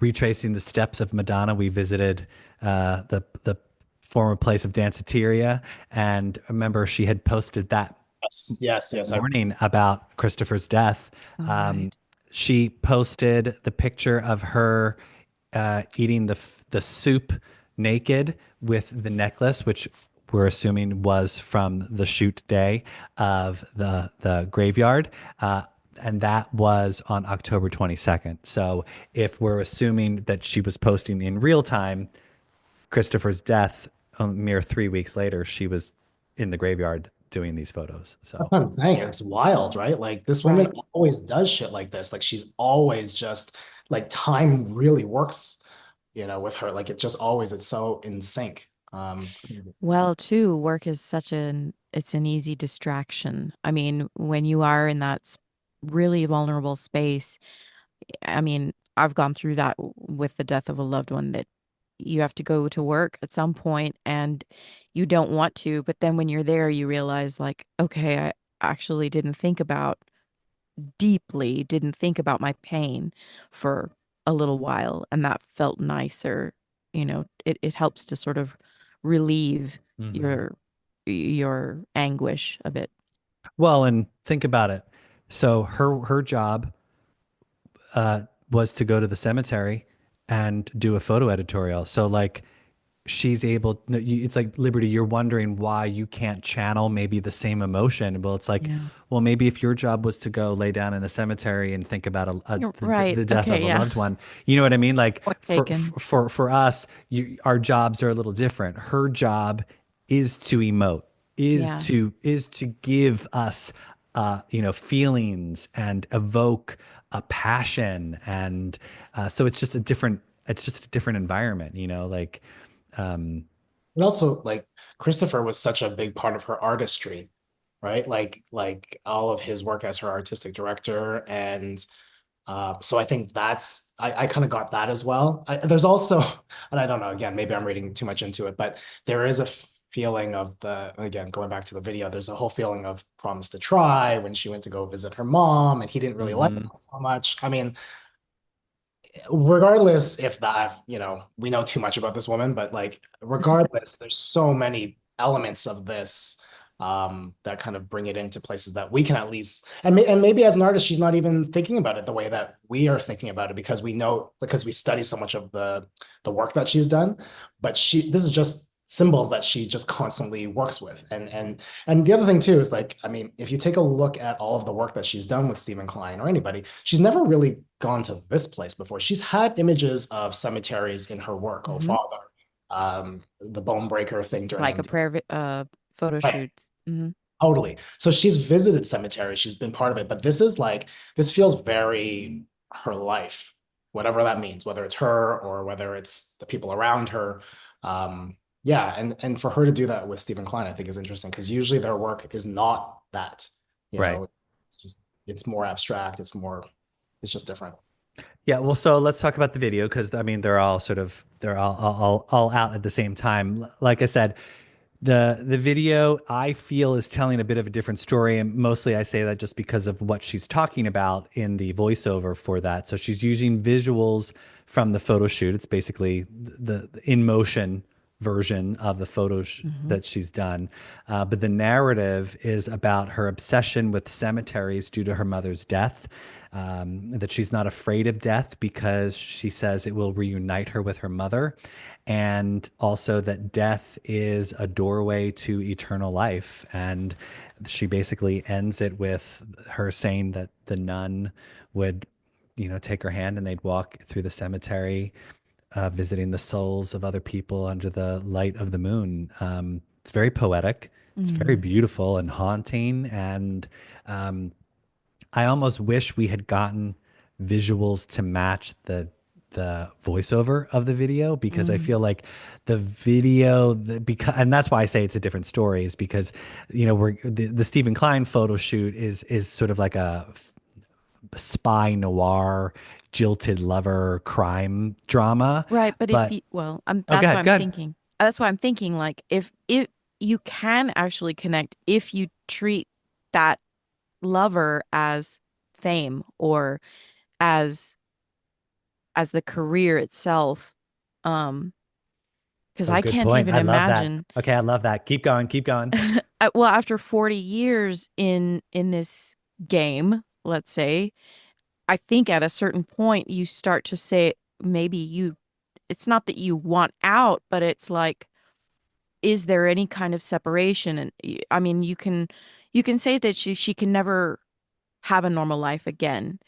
retracing the steps of Madonna. We visited the former place of Danceteria. And remember, she had posted that Yes, yes, yes. morning about Christopher's death. Oh, Um, right. she posted the picture of her eating the soup naked with the necklace, which we're assuming was from the shoot day of the graveyard. And that was on October 22nd. So if we're assuming that she was posting in real time, Christopher's death, a mere 3 weeks later, she was in the graveyard doing these photos. That's So what I'm saying. It's wild, right? Like this woman Right. always does shit like this. Like she's always just like time really works, with her. Like it's so in sync. Well, too, work is it's an easy distraction. I mean, when you are in that really vulnerable space, I mean, I've gone through that with the death of a loved one that you have to go to work at some point and you don't want to, but then when you're there, you realize like, okay, I actually didn't think about my pain for a little while, and that felt nicer. It helps to sort of relieve mhm. your anguish a bit. Well, and think about it. So her job was to go to the cemetery and do a photo editorial. So like she's able, no, it's like Liberty, you're wondering why you can't channel maybe the same emotion. Well, it's like, Yeah. well, maybe if your job was to go lay down in a cemetery and think about You're right. the death Okay, of a yeah. loved one, you know what I mean? Like Point for taken. for us, our jobs are a little different. Her job is to emote, Yeah. is to give us feelings and evoke a passion, and so it's just a different environment, like And also, like Christopher was such a big part of her artistry, right? Like all of his work as her artistic director, and so I think I kind of got that as well. There's also, and I don't know, again, maybe I'm reading too much into it, but there is a feeling of again, going back to the video, there's a whole feeling of promise to try when she went to go visit her mom, and he didn't really like mhm. that so much. I mean, regardless if that, we know too much about this woman, but like regardless, there's so many elements of this that kind of bring it into places that we can at least, and maybe as an artist, she's not even thinking about it the way that we are thinking about it because we study so much of the work that she's done, but this is just symbols that she just constantly works with. And the other thing too is like, I mean, if you take a look at all of the work that she's done with Steven Klein or anybody, she's never really gone to this place before. She's had images of cemeteries in her work, Oh Hmm. Father, the bone breaker thing during Like a MD. prayer photo Right. shoots. Hmm. Totally. So she's visited cemeteries, she's been part of it, but this feels very her life, whatever that means, whether it's her or whether it's the people around her. Yeah, and for her to do that with Stephen Klein, I think is interesting because usually their work is not that, Right. it's just it's more abstract, it's just different. Yeah, well, so let's talk about the video because I mean they're all out at the same time. Like I said, the video I feel is telling a bit of a different story, and mostly I say that just because of what she's talking about in the voiceover for that. So she's using visuals from the photo shoot. It's basically the in motion version of the Hmm. that she's done. But the narrative is about her obsession with cemeteries due to her mother's death. That she's not afraid of death because she says it will reunite her with her mother. And also that death is a doorway to eternal life. And she basically ends it with her saying that the nun would, take her hand and they'd walk through the cemetery, visiting the souls of other people under the light of the moon. It's very poetic. It's very Hmm. beautiful and haunting. And I almost wish we had gotten visuals to match the voiceover of the video because I Hmm. feel like the video because and that's why I say it's a different story is because we're the Stephen Klein photo shoot is sort of like a spy noir jilted lover crime drama, Right, but if but you, well, oh, that's why I'm go ahead. thinking. That's why I'm thinking. Like, if you can actually connect, if you treat that lover as fame or as the career itself, um, because Oh, I good can't point. even I love that. imagine. Okay, I love that. Keep going, keep going. Well, after 40 years in this game, let's say, I think at a certain point you start to say maybe it's not that you want out, but it's like, is there any kind of separation? And I mean, you can say that she can never have a normal life again,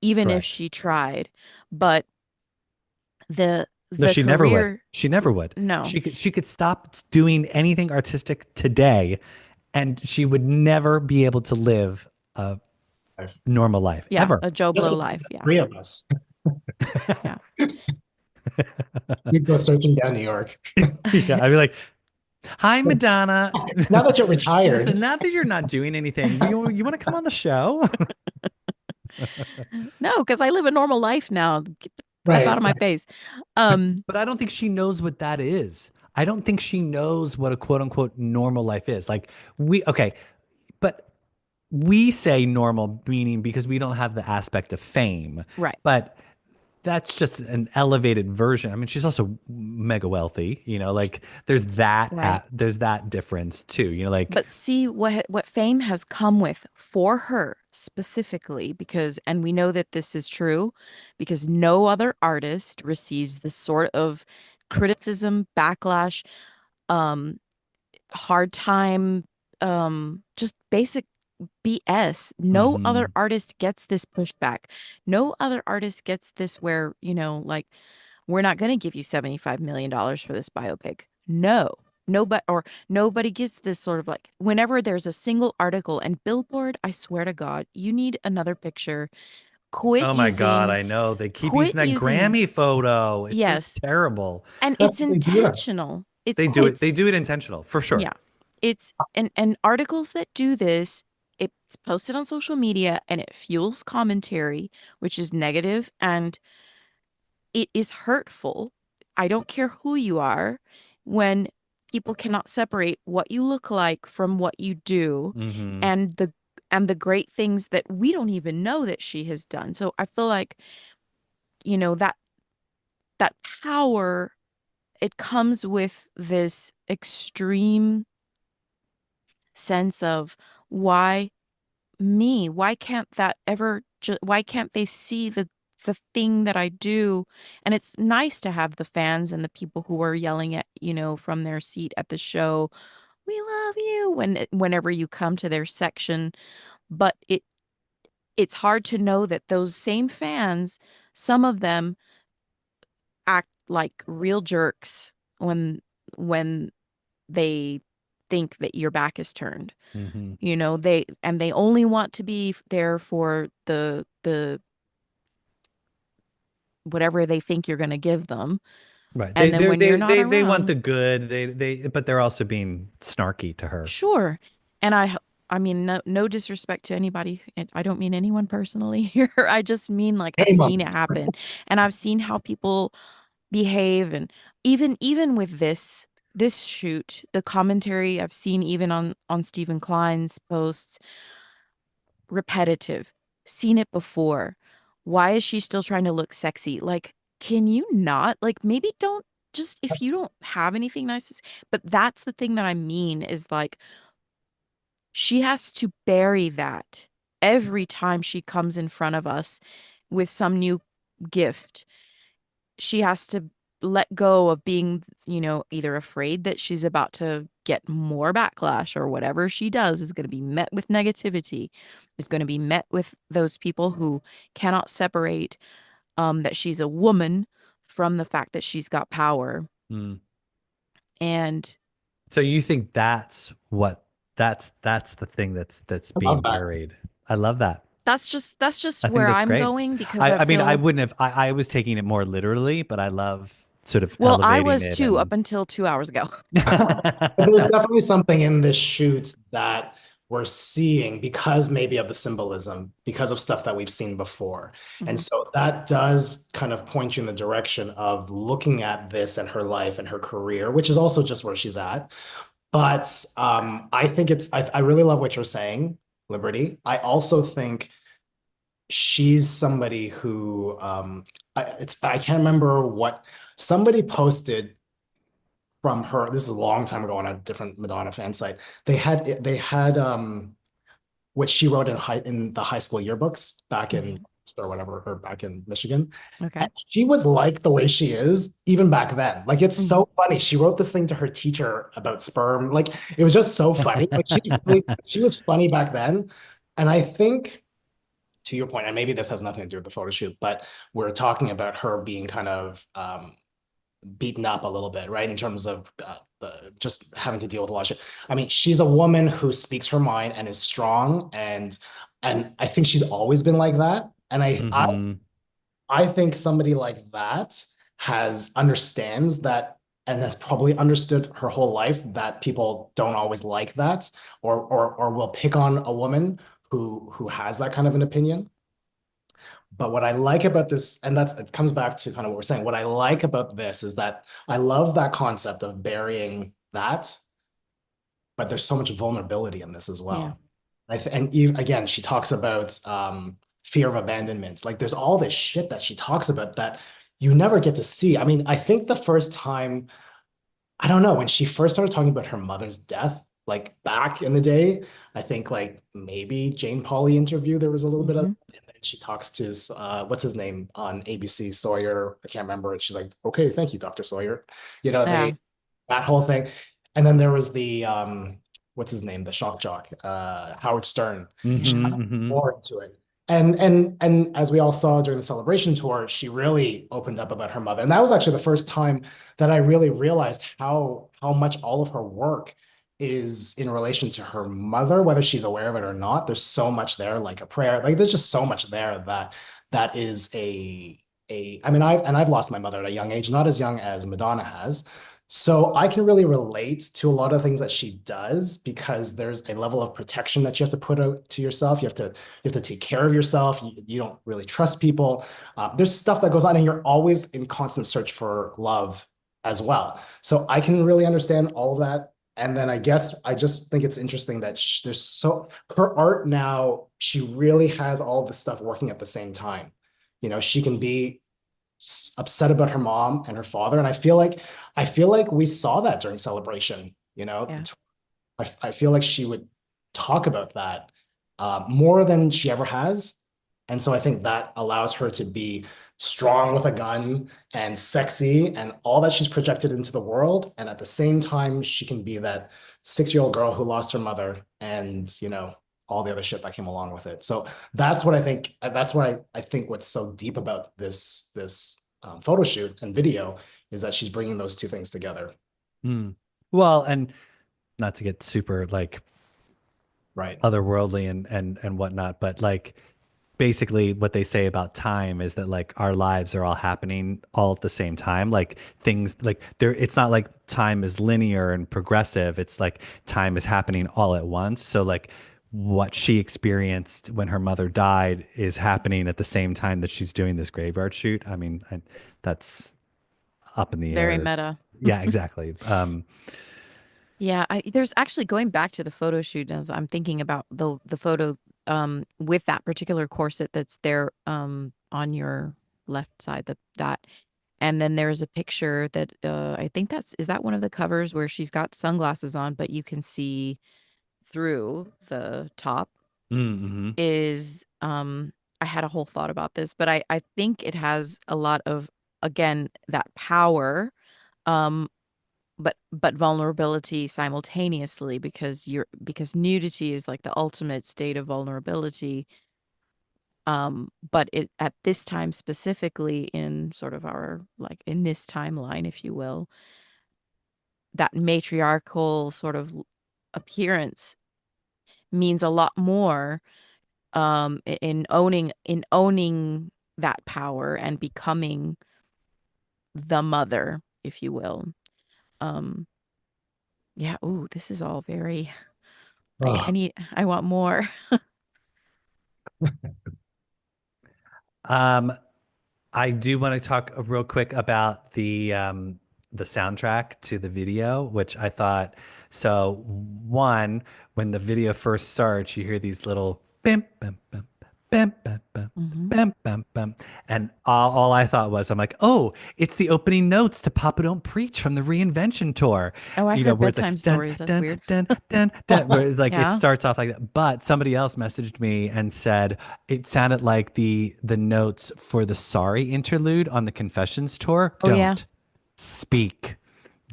even if Correct. she tried. But the No, the she never would. career, She never would. no, She could stop doing anything artistic today and she would never be able to live a normal life yeah, ever. a Joe Just Blow the life, yeah, three of us. yeah. You'd go searching down New York. Yeah, I'd be like, "Hi, Madonna. Now that you're retired, Listen, now that you're not doing anything, you want to come on the show?" No, because I live a normal life now. Get the F out right? of my face. Um, But I don't think she knows what that is. I don't think she knows what a quote unquote normal life is. Like okay, but we say normal meaning because we don't have the aspect of fame. right, But that's just an elevated version. I mean, she's also mega wealthy, like right. there's that difference too, like But see what fame has come with for her specifically, because, and we know that this is true because no other artist receives this sort of criticism, backlash, um, hard time, just basic BS. No other mhm. artist gets this pushback. No other artist gets this where, like, we're not going to give you $75 million for this biopic. No. nobody gets this sort of like, whenever there's a single article and Billboard, I swear to God, you need another picture. Quit Oh my God, using, I know. They keep quit using that using, Grammy photo. It's just yes. terrible. And That's it's what they do. intentional. They It's, do it. They it's, do it intentional for sure. yeah. It's, and articles that do this, it's posted on social media and it fuels commentary, which is negative and it is hurtful. I don't care who you are, when people cannot separate what you look like from what you do, Hmm. and the great things that we don't even know that she has done. So I feel like, that power, it comes with this extreme sense of, why me? Why can't that ever why can't they see the thing that I do? And it's nice to have the fans and the people who are yelling at, from their seat at the show, "We love you," whenever you come to their section, but it's hard to know that those same fans, some of them act like real jerks when they think that your back is turned. Hmm. They only want to be there for the whatever they think you're going to give them. Right. And then when you're not They want around, the good. But they're also being snarky to her. sure. And I mean, no disrespect to anybody. I don't mean anyone personally here. I just mean, like, I've seen it Amen. happen, and I've seen how people behave. And even with this shoot, the commentary I've seen, even on Steven Klein's posts, repetitive. Seen it before. Why is she still trying to look sexy? Like, can you not? Like, maybe don't, just, if you don't have anything nice to say. But that's the thing that I mean, is like, she has to bury that every time she comes in front of us with some new gift. She has to let go of being, either afraid that she's about to get more backlash, or whatever she does is going to be met with negativity, is going to be met with those people who cannot separate, that she's a woman from the fact that she's got power. Mm. And So you think that's the thing that's I love being that. buried. I love that. that's just I think where that's I'm great. going, because I I mean, I feel, wouldn't have. I was taking it more literally, but I love sort of well, I elevating was it too, and. up until 2 hours ago. But there's definitely something in this shoot that we're seeing because maybe of the symbolism, because of stuff that we've seen before. And Mhm. so that does kind of point you in the direction of looking at this and her life and her career, which is also just where she's at. But I think I really love what you're saying, Liberty. I also think she's somebody who I can't remember what somebody posted from her. This is a long time ago on a different Madonna fan site. They had what she wrote in the high school yearbooks back in Mhm. or whatever, or back in Michigan. Okay. And she was like the way she is even back then. Like, it's Mhm. so funny. She wrote this thing to her teacher about sperm. Like, it was just so funny. Like, she was funny back then. And I think, to your point, and maybe this has nothing to do with the photo shoot, but we're talking about her being kind of beaten up a little bit, right? In terms of just having to deal with a lot of shit. I mean, she's a woman who speaks her mind and is strong, and I think she's always been like that. And Hmm. I think somebody like that has understands that and has probably understood her whole life that people don't always like that, or will pick on a woman who has that kind of an opinion. But what I like about this, and it comes back to kind of what we're saying, what I like about this is that I love that concept of burying that, but there's so much vulnerability in this as Yeah. well. And even, again, she talks about fear of abandonment. Like, there's all this shit that she talks about that you never get to see. I mean, I think the first time, I don't know, when she first started talking about her mother's death, like back in the day, I think like maybe Jane Pauley interview, there was a little bit of, Hmm. and then she talks to what's his name on ABC, Sawyer. I can't remember it. She's like, okay, thank you, Dr. Sawyer. Yeah. That whole thing. And then there was the what's his name, the shock jock, Howard Stern. She Hmm. got Hmm. more into it. And as we all saw during the celebration tour, she really opened up about her mother. And that was actually the first time that I really realized how much all of her work is in relation to her mother, whether she's aware of it or not. There's so much there, like a prayer, like there's just so much there that is a I mean, I've lost my mother at a young age, not as young as Madonna has. So I can really relate to a lot of things that she does because there's a level of protection that you have to put out to yourself. You have to take care of yourself. You don't really trust people. There's stuff that goes on, and you're always in constant search for love as well. So I can really understand all of that. And then I guess I just think it's interesting that there's so her art now, she really has all this stuff working at the same time. She can be upset about her mom and her father, and I feel like we saw that during celebration. Yeah. I feel like she would talk about that more than she ever has. And so I think that allows her to be strong with a gun and sexy and all that she's projected into the world. And at the same time, she can be that 6-year-old girl who lost her mother and, all the other shit that came along with it. So that's what I think. That's what I think what's so deep about this photo shoot and video is that she's bringing those two things together. Mm. Well, and not to get super like Right. otherworldly and whatnot, but like basically what they say about time is that like our lives are all happening all at the same time. Like things like there, it's not like time is linear and progressive. It's like time is happening all at once. So like what she experienced when her mother died is happening at the same time that she's doing this graveyard shoot. I mean, that's up in the Very air. meta. Yeah, exactly. Yeah, there's actually going back to the photo shoot as I'm thinking about the photo with that particular corset that's there on your left side that and then there's a picture that I think is that one of the covers where she's got sunglasses on but you can see through the top Mm-hmm. is I had a whole thought about this, but I think it has a lot of again that power um but vulnerability simultaneously because nudity is like the ultimate state of vulnerability. But it at this time specifically in sort of our like in this timeline, if you will, that matriarchal sort of appearance means a lot more in owning that power and becoming the mother, if you will. Um yeah, ooh, this is all very Oh, I want more. Um, I do want to talk real quick about the soundtrack to the video, which I thought so one, when the video first starts, you hear these little bim bim bim bim bim bim Mhm. bim bim bim. And all I thought was, I'm like, oh, it's the opening notes to Papa Don't Preach from the Reinvention tour. Oh, I Where heard it's bedtime like dun stories. That's dun weird. dun dun dun, where it's like it Yeah. starts off like that. But somebody else messaged me and said it sounded like the notes for the Sorry interlude on the Confessions tour. Oh, yeah. Don't speak.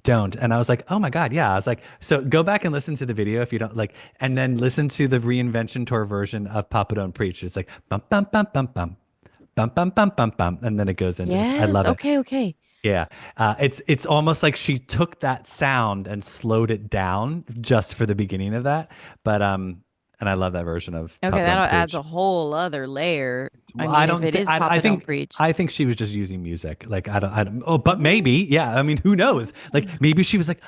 Don't. And I was like, oh my God, yeah. I was like, so go back and listen to the video if you don't like, and then listen to the Reinvention tour version of Papa Don't Preach. It's like bum bum bum bum bum bum bum bum bum bum, and then it goes into it. I Yes. love it. Okay, okay. Yeah, it's almost like she took that sound and slowed it down just for the beginning of that. But and I love that version of Okay, Papa that Don't adds Preach. a whole other layer. I Well, I mean, if don't it think is Papa I Don't think Preach. I think she was just using music. Like I don't. Oh, but Oh. maybe, yeah. I mean, who knows? Like maybe she was like.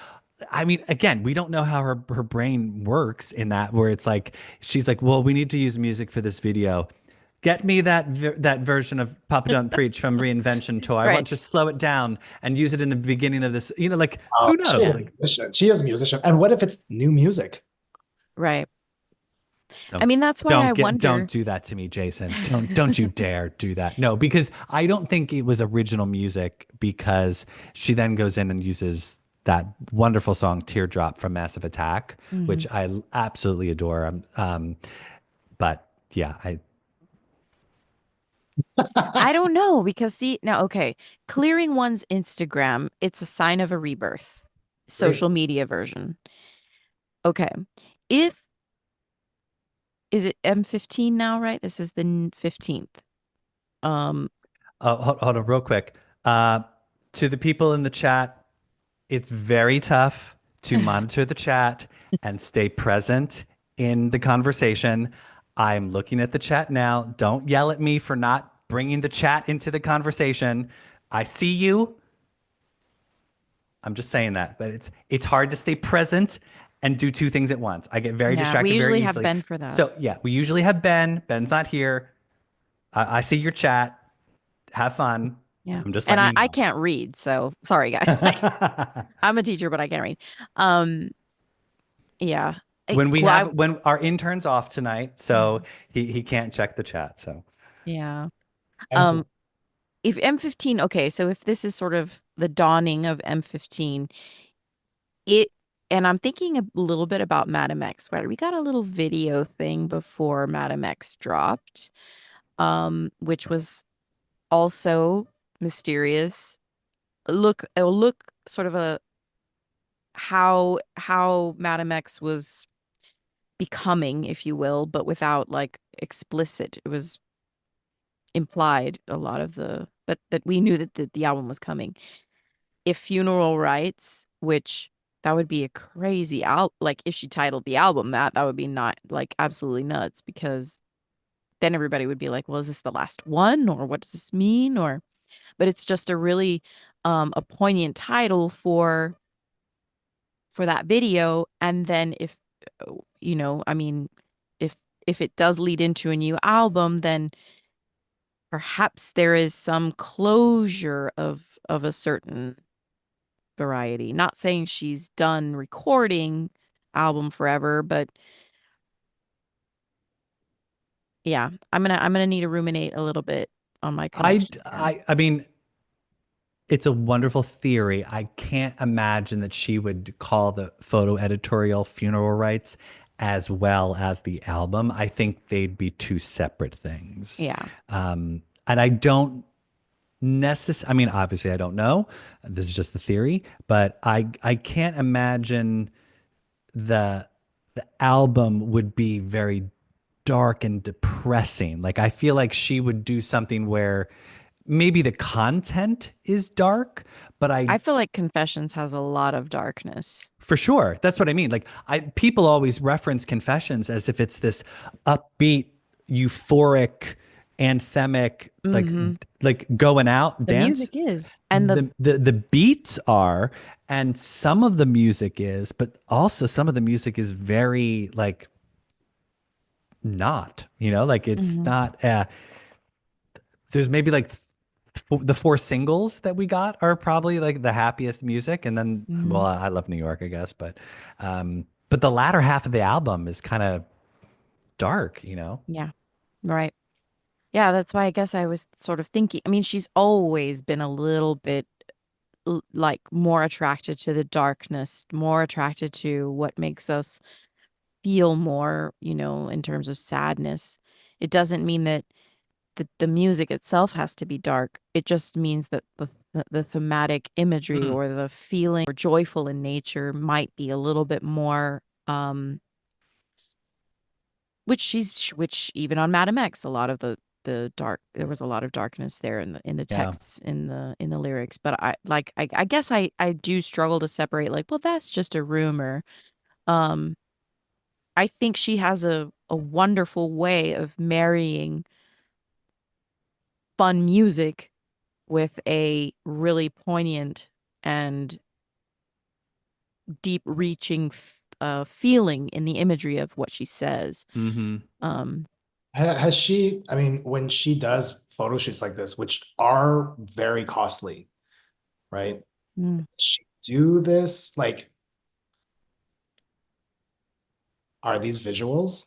I mean, again, we don't know how her brain works in that. Where it's like she's like, well, we need to use music for this video. Get me that version of Papa Don't Preach from Reinvention Tour. I want Right. to slow it down and use it in the beginning of this. Like oh, who she knows? is a Like musician. She is a musician. And what if it's new music? Right. I don't mean, that's why I don't wonder. do that to me, Jason. Don't you dare do that. No, because I don't think it was original music because she then goes in and uses that wonderful song Teardrop from Massive Attack, which Mhm. I absolutely adore. But yeah, I don't know because see, now okay, clearing one's Instagram, it's a sign of a rebirth. Great. Social media version. Okay. If is it M15 now, right? This is the 15th. Oh, hold on real quick. Uh, to the people in the chat, it's very tough to monitor the chat and stay present in the conversation. I'm looking at the chat now. Don't yell at me for not bringing the chat into the conversation. I see you. I'm just saying that, but it's hard to stay present and do two things at once. I get very Yeah, we distracted very usually have easily. Ben for that. So yeah, we usually have Ben. Ben's not here. I see your chat. Have fun. Yeah. I'm just And letting I, you I can't read, so sorry guys. Like, know. I'm a teacher, but I can't read. Um, yeah. When our intern's off tonight, so Mhm. he can't check the chat. So Yeah. And Um, if M15, okay, so if this is sort of the dawning of M15, it and I'm thinking a little bit about Madam X, right? We got a little video thing before Madam X dropped, which was also mysterious. It'll look sort of a how Madam X was becoming, if you will, but without like explicit. It was implied a lot of but that we knew that the album was coming. If Funeral Rites, which that would be a crazy like if she titled the album that would be not like absolutely nuts because then everybody would be like, well, is this the last one or what does this mean? But it's just a really a poignant title for that video. And then if I mean, if if it does lead into a new album, then perhaps there is some closure of a certain variety. Not saying she's done recording album forever, but yeah, I'm gonna need to ruminate a little bit on my connection here. I mean, it's a wonderful theory. I can't imagine that she would call the photo editorial funeral rites as well as the album. I think they'd be two separate things. Yeah. And I don't necessarily, I mean, obviously I don't know. This is just a theory, but I can't imagine the the album would be very dark and depressing. Like I feel like she would do something where maybe the content is dark, but I feel like Confessions has a lot of darkness. for sure, that's what I mean. Like people always reference Confessions as if it's this upbeat, euphoric, anthemic, Hmm. like going out The dance. music is. And The beats are, and some of the music is, but also some of the music is very like not, like it's Mhm. not there's maybe like the four singles that we got are probably like the happiest music, and then well, Mhm. I love New York, I guess, but the latter half of the album is kind of dark. Yeah. Right. Yeah, that's why I guess I was sort of thinking. I mean, she's always been a little bit like more attracted to the darkness, more attracted to what makes us feel more, in terms of sadness. It doesn't mean that the music itself has to be dark. It just means that the thematic imagery Mm. or the feeling or joyful in nature might be a little bit more which even on Madam X, a lot of the dark there was a lot of darkness there in the Yeah. texts in the lyrics. But I guess I do struggle to separate like, well, that's just a rumor. Um I think she has a wonderful way of marrying fun music with a really poignant and deep reaching feeling in the imagery of what she says. Mm-hmm. Um has she, I mean, when she does photo shoots like this, which are very costly, right? mm. She do this, like, are these visuals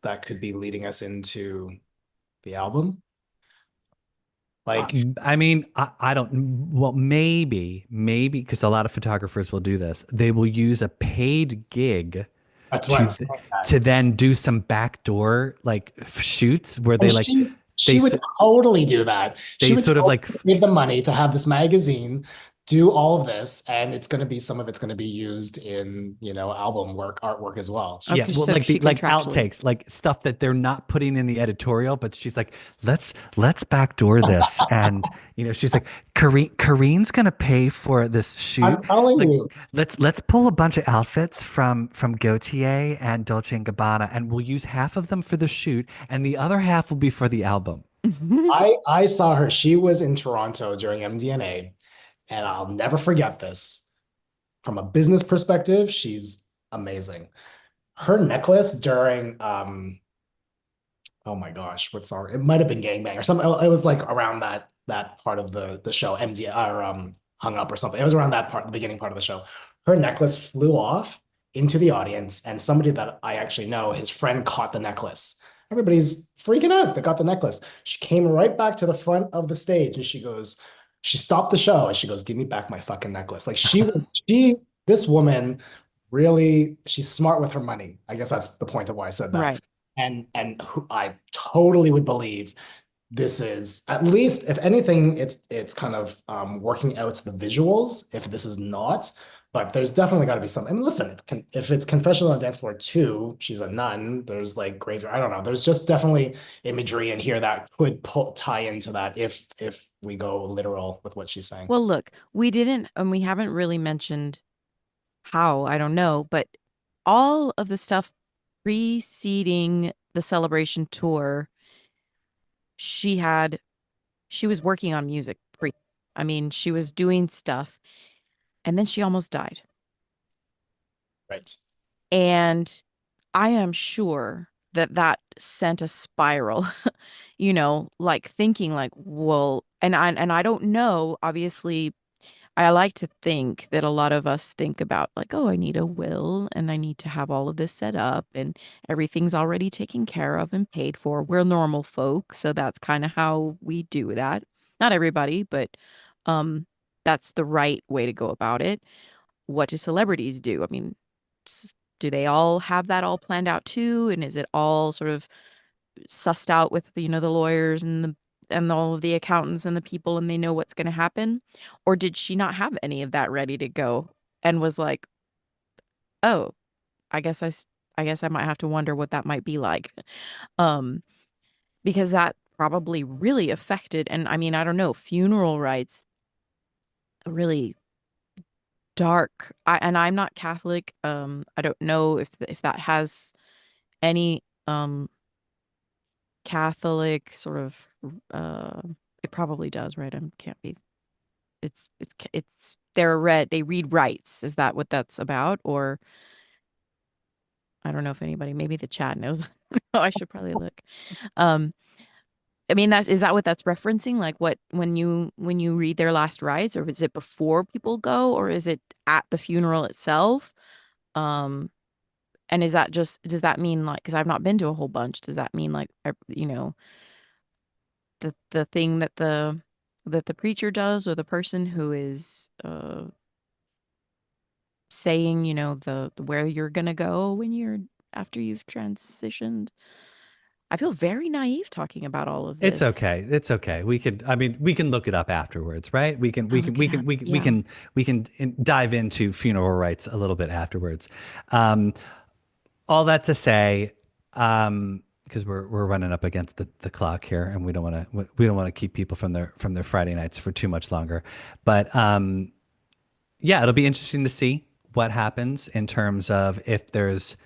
that could be leading us into the album? Like, I mean, I don't, well, maybe because a lot of photographers will do this. They will use a paid gig that's what to I'm saying. to then do some backdoor like shoots where And they like she they would totally do that. She they would sort of totally like give the money to have this magazine do all of this, and it's going to be, some of it's going to be used in, album work, artwork as well. Yeah, Okay, well, so like she the like contractually. outtakes, like stuff that they're not putting in the editorial, but she's like, let's backdoor this, and she's like, Kareen's gonna pay for this shoot. I'm telling Like, you. let's pull a bunch of outfits from Gautier and Dolce and Gabbana, and we'll use half of them for the shoot, and the other half will be for the album. I saw her. She was in Toronto during MDNA, and I'll never forget this. From a business perspective, she's amazing. Her necklace during oh my gosh, what song? It might have been Gangbang or something. It was like around that part of the show, MD or Hung Up or something. It was around that part, the beginning part of the show. Her necklace flew off into the audience, and somebody that I actually know, his friend caught the necklace. Everybody's freaking out. They got the necklace. She came right back to the front of the stage and she stopped the show and she goes, "Give me back my fucking necklace." Like this woman really, she's smart with her money. I guess that's the point of why I said that. Right. And who I totally would believe this is, at least if anything, it's kind of working out the visuals if this is not. But there's definitely got to be something. I mean, listen, if it's Confessional on Dance Floor 2, she's a nun, there's like graveyard, I don't know, there's just definitely imagery in here that could tie into that if we go literal with what she's saying. Well, look, we didn't, and we haven't really mentioned how, I don't know, but all of the stuff preceding the celebration tour, she was working on music I mean, she was doing stuff, and then she almost died. Right. And I am sure that that sent a spiral, like thinking like, well, and I don't know, obviously, I like to think that a lot of us think about like, oh, I need a will and I need to have all of this set up and everything's already taken care of and paid for. We're normal folk, so that's kind of how we do that. Not everybody, but um that's the right way to go about it. What do celebrities do? I mean, do they all have that all planned out too? And is it all sort of sussed out with the lawyers and all of the accountants and the people, and they know what's going to happen? Or did she not have any of that ready to go and was like, oh, I guess I might have to wonder what that might be like. um because that probably really affected, and I mean, I don't know, funeral rites, really dark. I'm not Catholic. I don't know if that has any Catholic sort of it probably does, right? I can't be. It's they read rights. Is that what that's about? Or I don't know if anybody, maybe the chat knows. Oh, I should probably look. Um I mean, is that what that's referencing? Like what when you read their last rites, or is it before people go, or is it at the funeral itself? Um and does that mean like, because I've not been to a whole bunch, does that mean like the thing that the preacher does, or the person who is saying, the where you're gonna go when you're after you've transitioned? I feel very naive talking about all of It's this. okay. It's okay. I mean, we can look it up afterwards, right? I'll look it up. Yeah. We can dive into funeral rites a little bit afterwards. Um, all that to say, because we're running up against the clock here, and we don't want to keep people from their Friday nights for too much longer. But yeah, it'll be interesting to see what happens in terms of if there's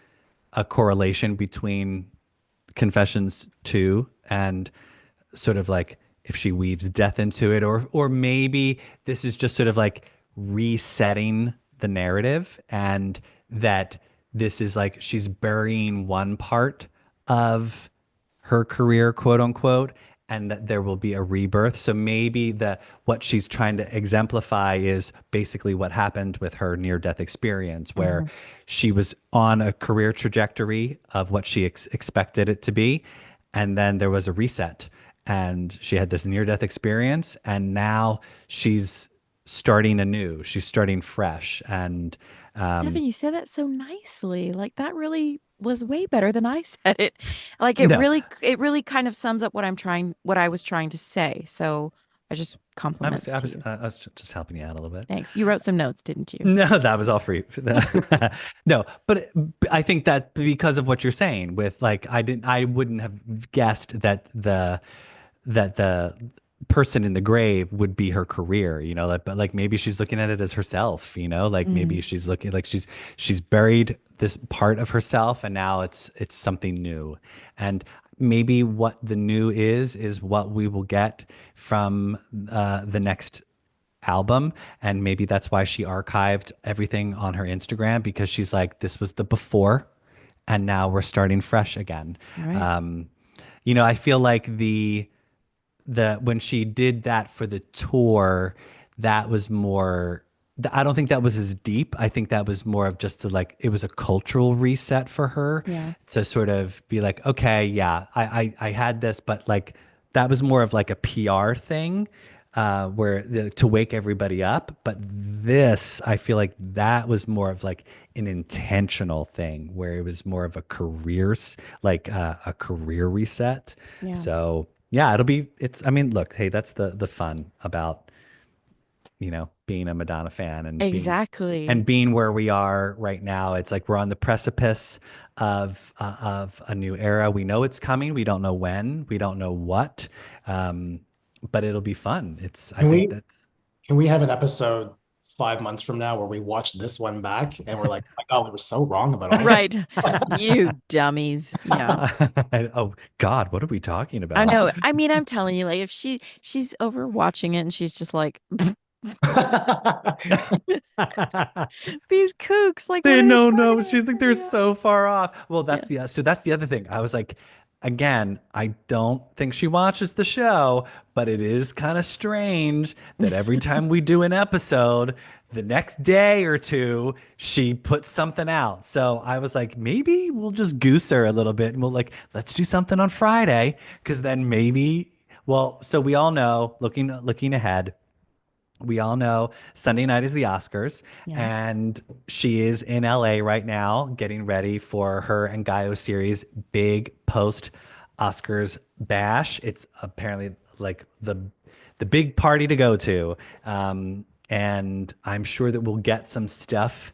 a correlation between Confessions 2 and sort of like if she weaves death into it, or maybe this is just sort of like resetting the narrative, and that this is like she's burying one part of her career, quote unquote, and that there will be a rebirth. So maybe what she's trying to exemplify is basically what happened with her near-death experience, where she was on a career trajectory of what she expected it to be, and then there was a reset, and she had this near-death experience, and now she's starting anew. She's starting fresh, and Stefan, you said that so nicely. Like that really was way better than I said it. Like no, it really kind of sums up what I was trying to say. So I just I was, compliments I to was, you. I was just helping you out a little bit. Thanks. You wrote some notes, didn't you? No, that was all free. No, but I think that because of what you're saying with like, I wouldn't have guessed that the person in the grave would be her career, like, but like maybe she's looking at it as herself, like maybe Mm, she's looking like she's buried this part of herself and now it's something new. And maybe what the new is what we will get from the next album. And maybe that's why she archived everything on her Instagram, because she's like, this was the before and now we're starting fresh again. right. um I feel like the when she did that for the tour, that was more, I don't think that was as deep. I think that was more of just like, it was a cultural reset for her Yeah. to sort of be like, okay, yeah, I had this, but like that was more of like a PR thing, to wake everybody up. But this, I feel like that was more of like an intentional thing where it was more of a a career reset. Yeah. So yeah, I mean, look, hey, that's the fun about, being a Madonna fan and Exactly. being where we are right now. It's like we're on the precipice of a new era. We know it's coming. We don't know when. We don't know what. Um, but it'll be fun. I Can think we that's can we have an episode 5 months from now where we watch this one back and we're like, oh my God, we were so wrong about all Right. You dummies. Yeah. oh God, what are we talking I about? know. I mean, I'm telling you, like if she's over watching it and she's just like that. these kooks, like what They are they talking no. She's like, about? they're Yeah. so far off. Well, Yeah. that's the other thing. I was like, again, I don't think she watches the show, but it is kind of strange that every time we do an episode, the next day or two, she puts something out. So I was like, maybe we'll just goose her a little bit and we'll like, let's do something on Friday. Cause then maybe, well, so we all know, looking ahead, we all know Sunday night is the Oscars, Yeah. and she is in LA right now getting ready for her and Gaio series big post Oscars bash. It's apparently like the big party to go to. And I'm sure that we'll get some stuff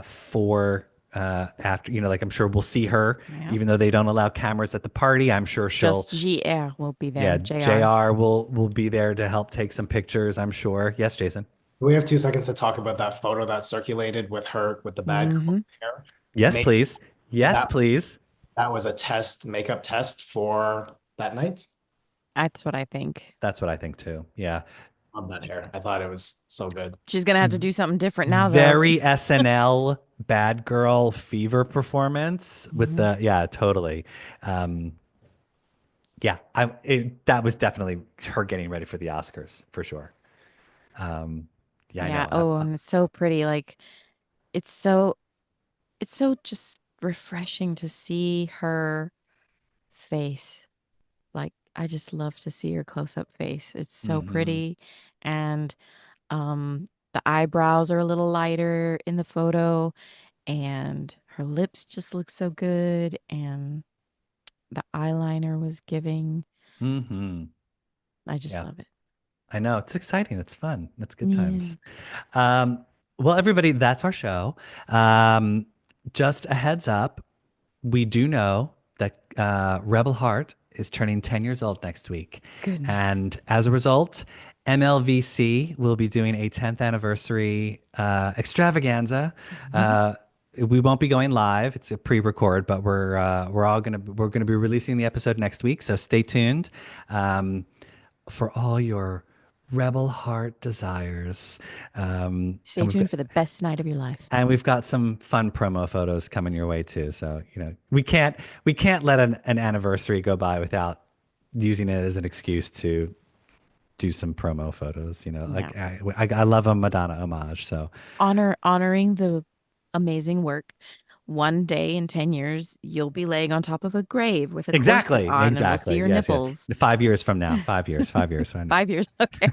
for after, like I'm sure we'll see her, Yeah. even though they don't allow cameras at the party. I'm sure she'll, Just GR will be yeah, there. JR. JR will be there to help take some pictures, I'm sure. Yes, Jason. We have 2 seconds to talk about that photo that circulated with her with the bad Hmm. hair. Yes, Maybe please. Yes, that please. that was a makeup test for that night. That's what I think. That's what I think too. Yeah. On that hair. I thought it was so good. She's gonna have to do something different now, though. Very SNL bad girl fever performance with Mhm. yeah, totally. Um, yeah, that was definitely her getting ready for the Oscars for sure. Yeah, I Yeah. know. Oh, and it's so pretty. Like it's so just refreshing to see her face. Like I just love to see her close-up face. It's so Mhm. pretty. And the eyebrows are a little lighter in the photo, and her lips just look so good, and the eyeliner was giving. Mhm. I just Yeah, love it. I know. It's exciting. It's fun. It's good Yeah. times. Um, well, everybody, that's our show. Um, just a heads up, we do know that Rebel Heart is turning 10 years old next week. Goodness. And as a result, MLVC will be doing a 10th anniversary extravaganza. Mhm. We won't be going live. It's a pre-record, but we're gonna be releasing the episode next week. So stay tuned for all your Rebel Heart desires. Stay tuned for the best night of your life. And we've got some fun promo photos coming your way too. So, we can't let an anniversary go by without using it as an excuse to do some promo photos. Yeah. Like I love a Madonna homage. So Honoring the amazing work. One day in 10 years, you'll be laying on top of a grave with a corset on, and we'll see exactly. your Yes, yes. nipples. 5 years from now, 5 years from now. 5 years. Okay.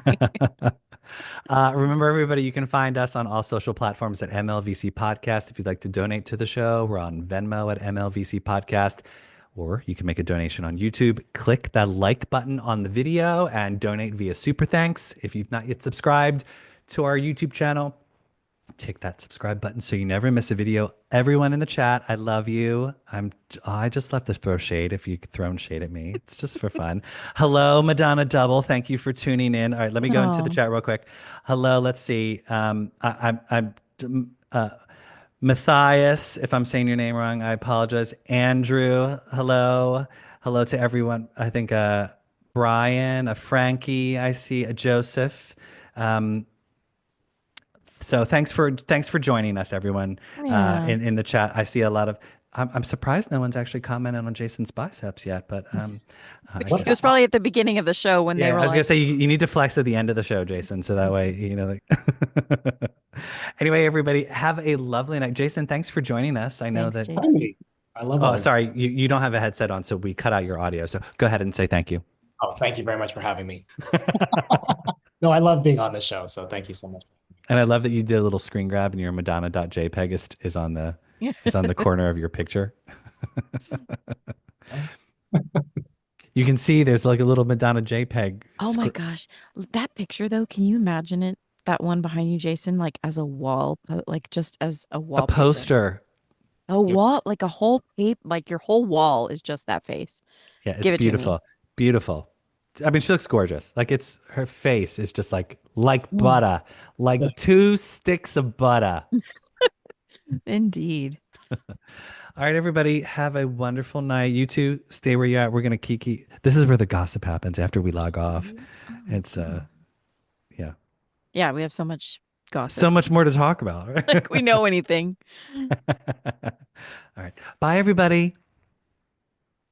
Remember, everybody, you can find us on all social platforms at MLVC Podcast. If you'd like to donate to the show, we're on Venmo at MLVC Podcast. or you can make a donation on YouTube. Click that like button on the video and donate via Super Thanks. If you've not yet subscribed to our YouTube channel, tick that subscribe button so you never miss a video. Everyone in the chat, I love you. I just love to throw shade if you've thrown shade at me. It's just for fun. Hello, Madonna Double. Thank you for tuning in. All right, let me go into the Oh, chat real quick. Hello, let's see. I'm Matthias, if I'm saying your name wrong, I apologize. Andrew, hello. Hello to everyone. I think Brian, a Frankie, I see a Joseph. Um, so thanks for joining us, everyone, yeah. in the chat. I see a lot of. I'm surprised no one's actually commented on Jason's biceps yet, but I What It was guess. probably at the beginning of the show when they Yeah, were I was gonna like, say you need to flex at the end of the show, Jason, so that way like. Anyway, everybody, have a lovely night. Jason, thanks for joining us. I know thanks, that. Jason. funny. I love Oh, all of sorry, you don't have a headset on, so we cut out your audio. So go ahead and say thank you. Oh, thank you very much for having me. No, I love being on the show, so thank you so much. And I love that you did a little screen grab and your Madonna.jpg is on the corner of your picture. You can see there's like a little Madonna JPEG. Oh my gosh. That picture though, can you imagine it? That one behind you, Jason, like as a wall, like just as a A wallpaper. poster. A wall, Yes. like a whole like your whole wall is just that face. Yeah, it's Give it to me. beautiful. Beautiful. I mean, she looks gorgeous. Like her face is just like Mm, butter, like two sticks of butter. indeed. All right, everybody, have a wonderful night. You two, stay where you're at. We're gonna kiki. This is where the gossip happens after we log off. It's yeah, Yeah, we have so much gossip. so much more to talk about. Like we know anything. All right, bye, everybody.